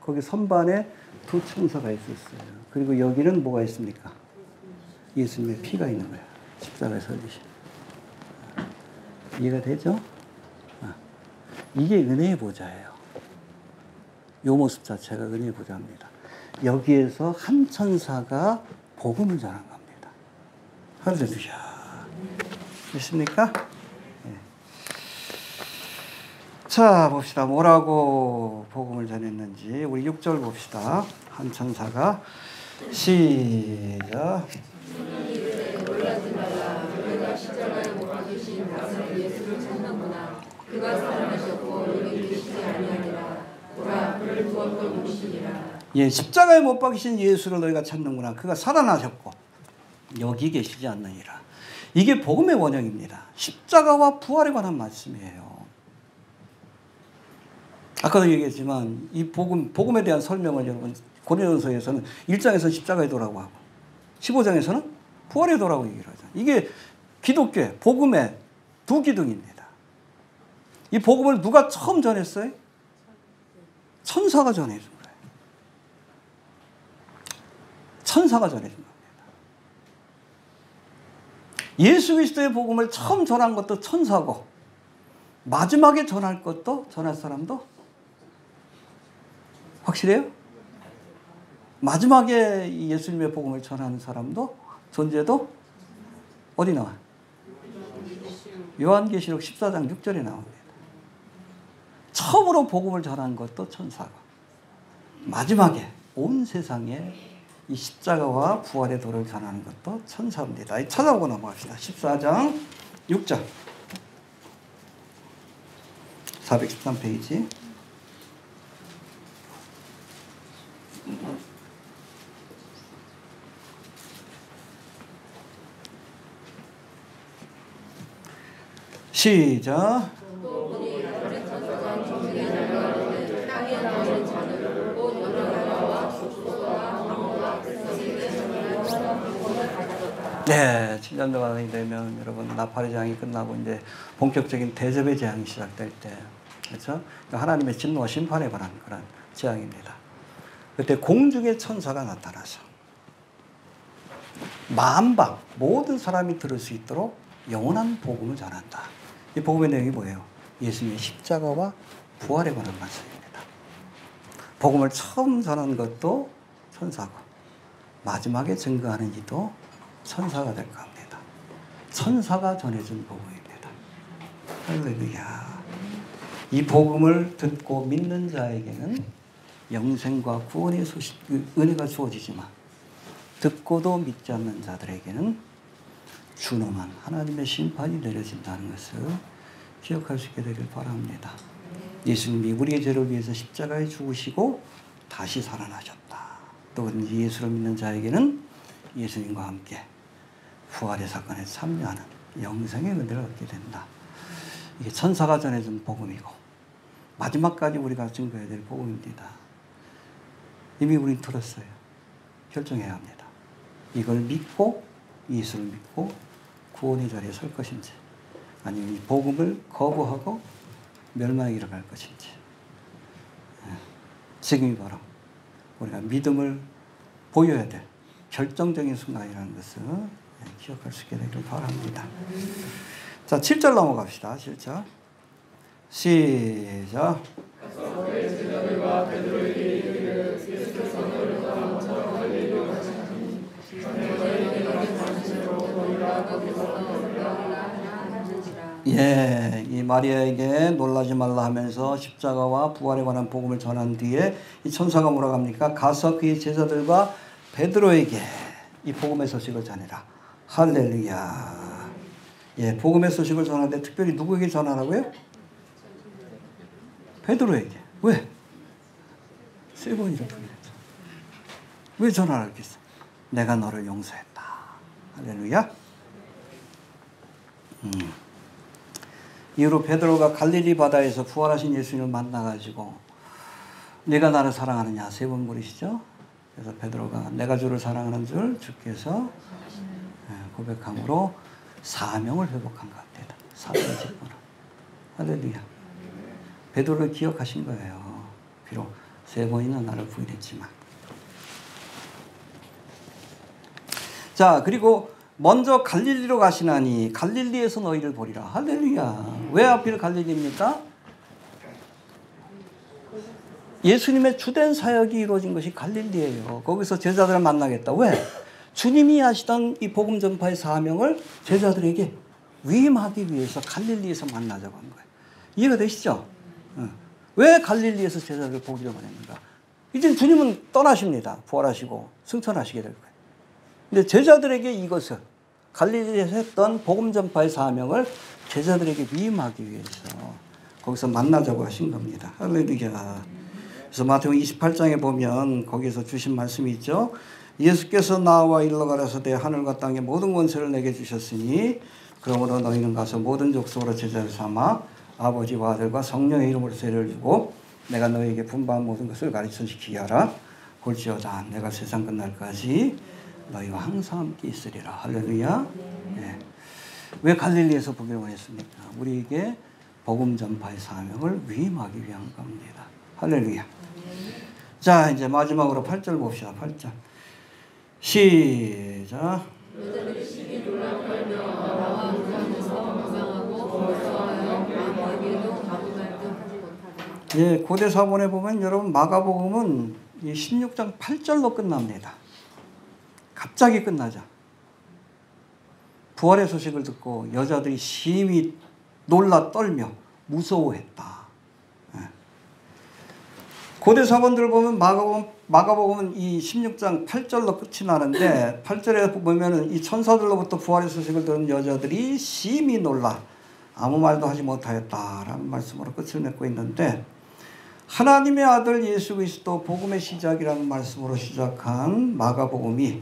거기 선반에 두 천사가 있었어요. 그리고 여기는 뭐가 있습니까? 예수님의 피가 있는 거예요. 십자가에 설리신. 이해가 되죠? 이게 은혜의 보좌예요. 이 모습 자체가 은혜의 보좌입니다. 여기에서 한 천사가 복음을 전한 겁니다. 할렐루야. 있습니까? 네. 자, 봅시다. 뭐라고 복음을 전했는지. 우리 6절 봅시다. 한 천사가 시작. 놀라지 말라. 너희가 십자가에 못 박히신 나사렛 예수를 찾는구나. 그가 살아나셨고 여기 계시지 아니하니라. 보라, 그를 두었던 곳이니라. 예, 십자가에 못 박히신 예수를 너희가 찾는구나. 그가 살아나셨고 여기 계시지 않느니라. 이게 복음의 원형입니다. 십자가와 부활에 관한 말씀이에요. 아까도 얘기했지만 이 복음에 대한 설명을 여러분 고린도서에서는 1장에서는 십자가의 도라고 하고 15장에서는 부활의 도라고 얘기를 하죠. 이게 기독교의 복음의 두 기둥입니다. 이 복음을 누가 처음 전했어요? 천사가 전해준 거예요. 천사가 전해준 겁니다. 예수 그리스도의 복음을 처음 전한 것도 천사고 마지막에 전할 사람도 확실해요? 마지막에 예수님의 복음을 전하는 사람도 존재도 어디 나와요? 요한계시록 14장 6절에 나옵니다. 처음으로 복음을 전한 것도 천사고 마지막에 온 세상에 이 십자가와 부활의 도를 전하는 것도 천사입니다. 찾아보고 넘어갑시다. 14장 6절 413페이지. 시작. 네, 7년도가 되면 여러분 나팔의 재앙이 끝나고 이제 본격적인 대접의 재앙이 시작될 때, 그렇죠? 하나님의 진노와 심판에 관한 그런 재앙입니다. 그때 공중의 천사가 나타나서 만방 모든 사람이 들을 수 있도록 영원한 복음을 전한다. 이 복음의 내용이 뭐예요? 예수님의 십자가와 부활에 관한 말씀입니다. 복음을 처음 전한 것도 천사고 마지막에 증거하는 이도 천사가 될 겁니다. 천사가 전해준 복음입니다. 할렐루야. 이 복음을 듣고 믿는 자에게는 영생과 구원의 은혜가 주어지지만 듣고도 믿지 않는 자들에게는 준엄한 하나님의 심판이 내려진다는 것을 기억할 수 있게 되길 바랍니다. 예수님이 우리의 죄를 위해서 십자가에 죽으시고 다시 살아나셨다. 또 예수를 믿는 자에게는 예수님과 함께 부활의 사건에 참여하는 영생의 은혜를 얻게 된다. 이게 천사가 전해준 복음이고 마지막까지 우리가 증거해야 될 복음입니다. 이미 우린 들었어요. 결정해야 합니다. 이걸 믿고 예수를 믿고 구원의 자리에 설 것인지 아니면 이 복음을 거부하고 멸망에 이르갈 것인지. 지금이 바로 우리가 믿음을 보여야 될 결정적인 순간이라는 것을 기억할 수 있게 되기를 바랍니다. 자, 7절 넘어갑시다. 7절. 시작. 예, 이 마리아에게 놀라지 말라 하면서 십자가와 부활에 관한 복음을 전한 뒤에 이 천사가 뭐라고 합니까? 가서 그의 제자들과 베드로에게 이 복음의 소식을 전해라. 할렐루야. 예, 복음의 소식을 전하는데 특별히 누구에게 전하라고요? 베드로에게. 왜? 3번이나 부인했죠. 왜 전하라고 했겠어? 내가 너를 용서했다. 할렐루야. 이후로 베드로가 갈릴리 바다에서 부활하신 예수님을 만나가지고 네가 나를 사랑하느냐 3번 물으시죠. 그래서 베드로가 내가 주를 사랑하는 줄 주께서 고백함으로 사명을 회복한 것 같아요. 사도의 직분을. 할렐루야. 베드로를 기억하신 거예요. 비록 3번이나 나를 부인했지만. 자, 그리고 먼저 갈릴리로 가시나니 갈릴리에서 너희를 보리라. 할렐루야. 왜 하필 갈릴리입니까? 예수님의 주된 사역이 이루어진 것이 갈릴리예요. 거기서 제자들을 만나겠다. 왜? 주님이 하시던 이 복음 전파의 사명을 제자들에게 위임하기 위해서 갈릴리에서 만나자고 한 거예요. 이해가 되시죠? 왜 갈릴리에서 제자들을 보기로 했는가? 이제 주님은 떠나십니다. 부활하시고 승천하시게 될 거예요. 근데 제자들에게 이것을 갈릴리에서 했던 복음 전파의 사명을 제자들에게 위임하기 위해서 거기서 만나자고 하신 겁니다. 할렐루야. 그래서 마태복음 28장에 보면 거기서 주신 말씀이 있죠. 예수께서 나와 일러 가라사대 하늘과 땅의 모든 권세를 내게 주셨으니 그러므로 너희는 가서 모든 족속으로 제자를 삼아 아버지와 아들과 성령의 이름으로 세례를 주고 내가 너희에게 분부한 모든 것을 가르쳐 지키게 하라. 볼지어다 내가 세상 끝날까지 너희와 항상 함께 있으리라. 할렐루야. 네. 왜 갈릴리에서 보기로 했습니까? 우리에게 복음 전파의 사명을 위임하기 위한 겁니다. 할렐루야. 자, 이제 마지막으로 8절 봅시다. 8절. 시작. 예, 고대 사본에 보면 여러분 마가복음은 16장 8절로 끝납니다. 갑자기 끝나자. 부활의 소식을 듣고 여자들이 심히 놀라 떨며 무서워했다. 고대 사본들 보면 마가복음은 이 16장 8절로 끝이 나는데 8절에 보면은 이 천사들로부터 부활의 소식을 들은 여자들이 심히 놀라 아무 말도 하지 못하였다라는 말씀으로 끝을 맺고 있는데 하나님의 아들 예수 그리스도 복음의 시작이라는 말씀으로 시작한 마가복음이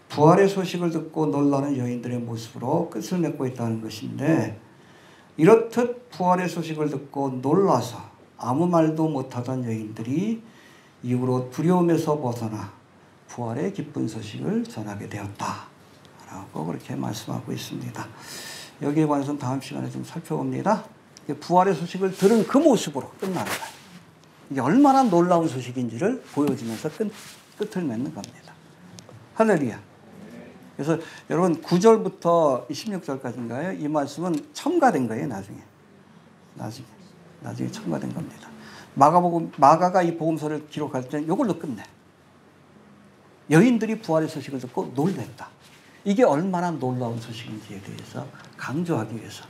부활의 소식을 듣고 놀라는 여인들의 모습으로 끝을 맺고 있다는 것인데 이렇듯 부활의 소식을 듣고 놀라서 아무 말도 못하던 여인들이 이후로 두려움에서 벗어나 부활의 기쁜 소식을 전하게 되었다라고 그렇게 말씀하고 있습니다. 여기에 관해서는 다음 시간에 좀 살펴봅니다. 부활의 소식을 들은 그 모습으로 끝나는 거예요. 이게 얼마나 놀라운 소식인지를 보여주면서 끝을 맺는 겁니다. 할렐루야. 그래서 여러분 9절부터 16절까지인가요? 이 말씀은 첨가된 거예요. 나중에 첨가된 겁니다. 마가가 이 복음서를 기록할 때는 이걸로 끝내. 여인들이 부활의 소식을 듣고 놀랬다. 이게 얼마나 놀라운 소식인지에 대해서 강조하기 위해서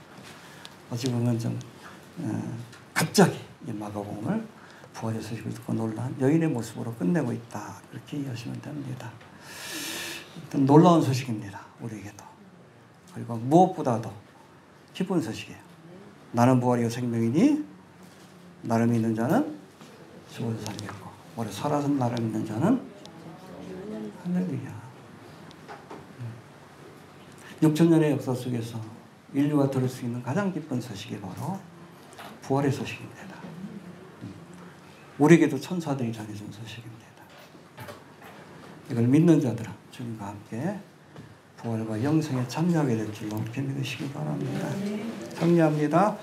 어찌 보면 좀 갑자기 이 마가복음을 부활의 소식을 듣고 놀란 여인의 모습으로 끝내고 있다. 그렇게 이해하시면 됩니다. 놀라운 소식입니다. 우리에게도. 그리고 무엇보다도 기쁜 소식이에요. 나는 부활이요 생명이니 나를 믿는 자는 죽어도 살겠고 오래 살아서 나를 믿는 자는 할렐루야. 6,000년의 역사 속에서 인류가 들을 수 있는 가장 기쁜 소식이 바로 부활의 소식입니다. 우리에게도 천사들이 전해준 소식입니다. 이걸 믿는 자들은 주님과 함께 부활과 영생에 참여하게 될 줄로 믿으시기 바랍니다. 정리합니다.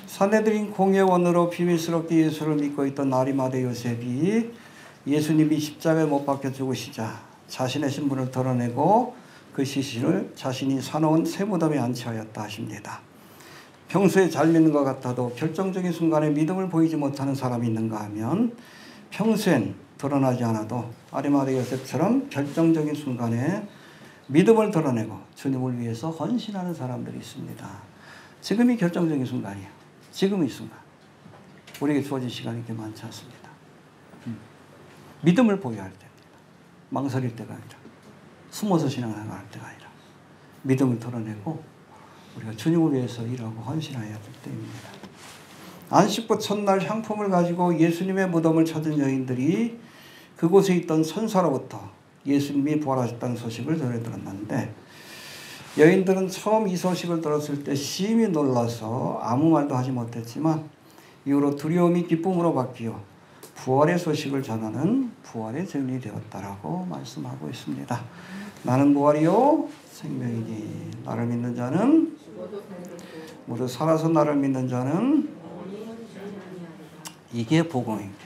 사내들인 공예원으로 비밀스럽게 예수를 믿고 있던 아리마대 요셉이 예수님이 십자가에 못 박혀 죽으시자 자신의 신분을 드러내고 그 시신을 자신이 사놓은 새 무덤에 안치하였다 하십니다. 평소에 잘 믿는 것 같아도 결정적인 순간에 믿음을 보이지 못하는 사람이 있는가 하면 평소엔 드러나지 않아도 아리마대 요셉처럼 결정적인 순간에 믿음을 드러내고 주님을 위해서 헌신하는 사람들이 있습니다. 지금이 결정적인 순간이에요. 지금 이 순간. 우리에게 주어진 시간이 그렇게 많지 않습니다. 믿음을 보여야 할 때입니다. 망설일 때가 아니라 숨어서 신앙생활할 때가 아니라 믿음을 드러내고 우리가 주님을 위해서 일하고 헌신해야 될 때입니다. 안식부 첫날 향품을 가지고 예수님의 무덤을 찾은 여인들이 그곳에 있던 선사로부터 예수님이 부활하셨다는 소식을 전해 들었는데 여인들은 처음 이 소식을 들었을 때 심히 놀라서 아무 말도 하지 못했지만 이후로 두려움이 기쁨으로 바뀌어 부활의 소식을 전하는 부활의 증인이 되었다라고 말씀하고 있습니다. 나는 부활이요 생명이니 나를 믿는 자는 모두 살아서 나를 믿는 자는 이게 복음입니다.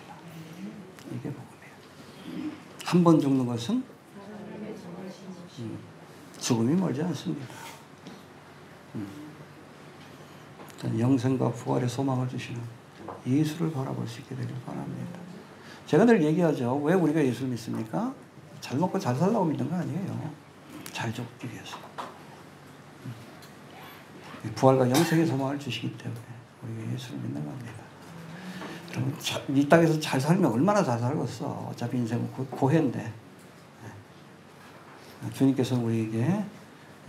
이게 복음이에요. 한 번 죽는 것은 죽음이 멀지 않습니다. 영생과 부활의 소망을 주시는 예수를 바라볼 수 있게 되길 바랍니다. 제가 늘 얘기하죠. 왜 우리가 예수를 믿습니까? 잘 먹고 잘 살라고 믿는 거 아니에요. 잘 죽기 위해서. 부활과 영생의 소망을 주시기 때문에 우리가 예수를 믿는 겁니다. 그러면 이 땅에서 잘 살면 얼마나 잘 살겠어. 어차피 인생은 고해인데. 주님께서는 우리에게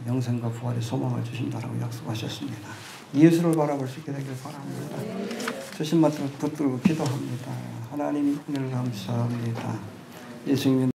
영생과 부활의 소망을 주신다라고 약속하셨습니다. 예수를 바라볼 수 있게 되길 바랍니다. 주신 말씀을 붙들고 기도합니다. 하나님 은혜를 감사합니다. 예수님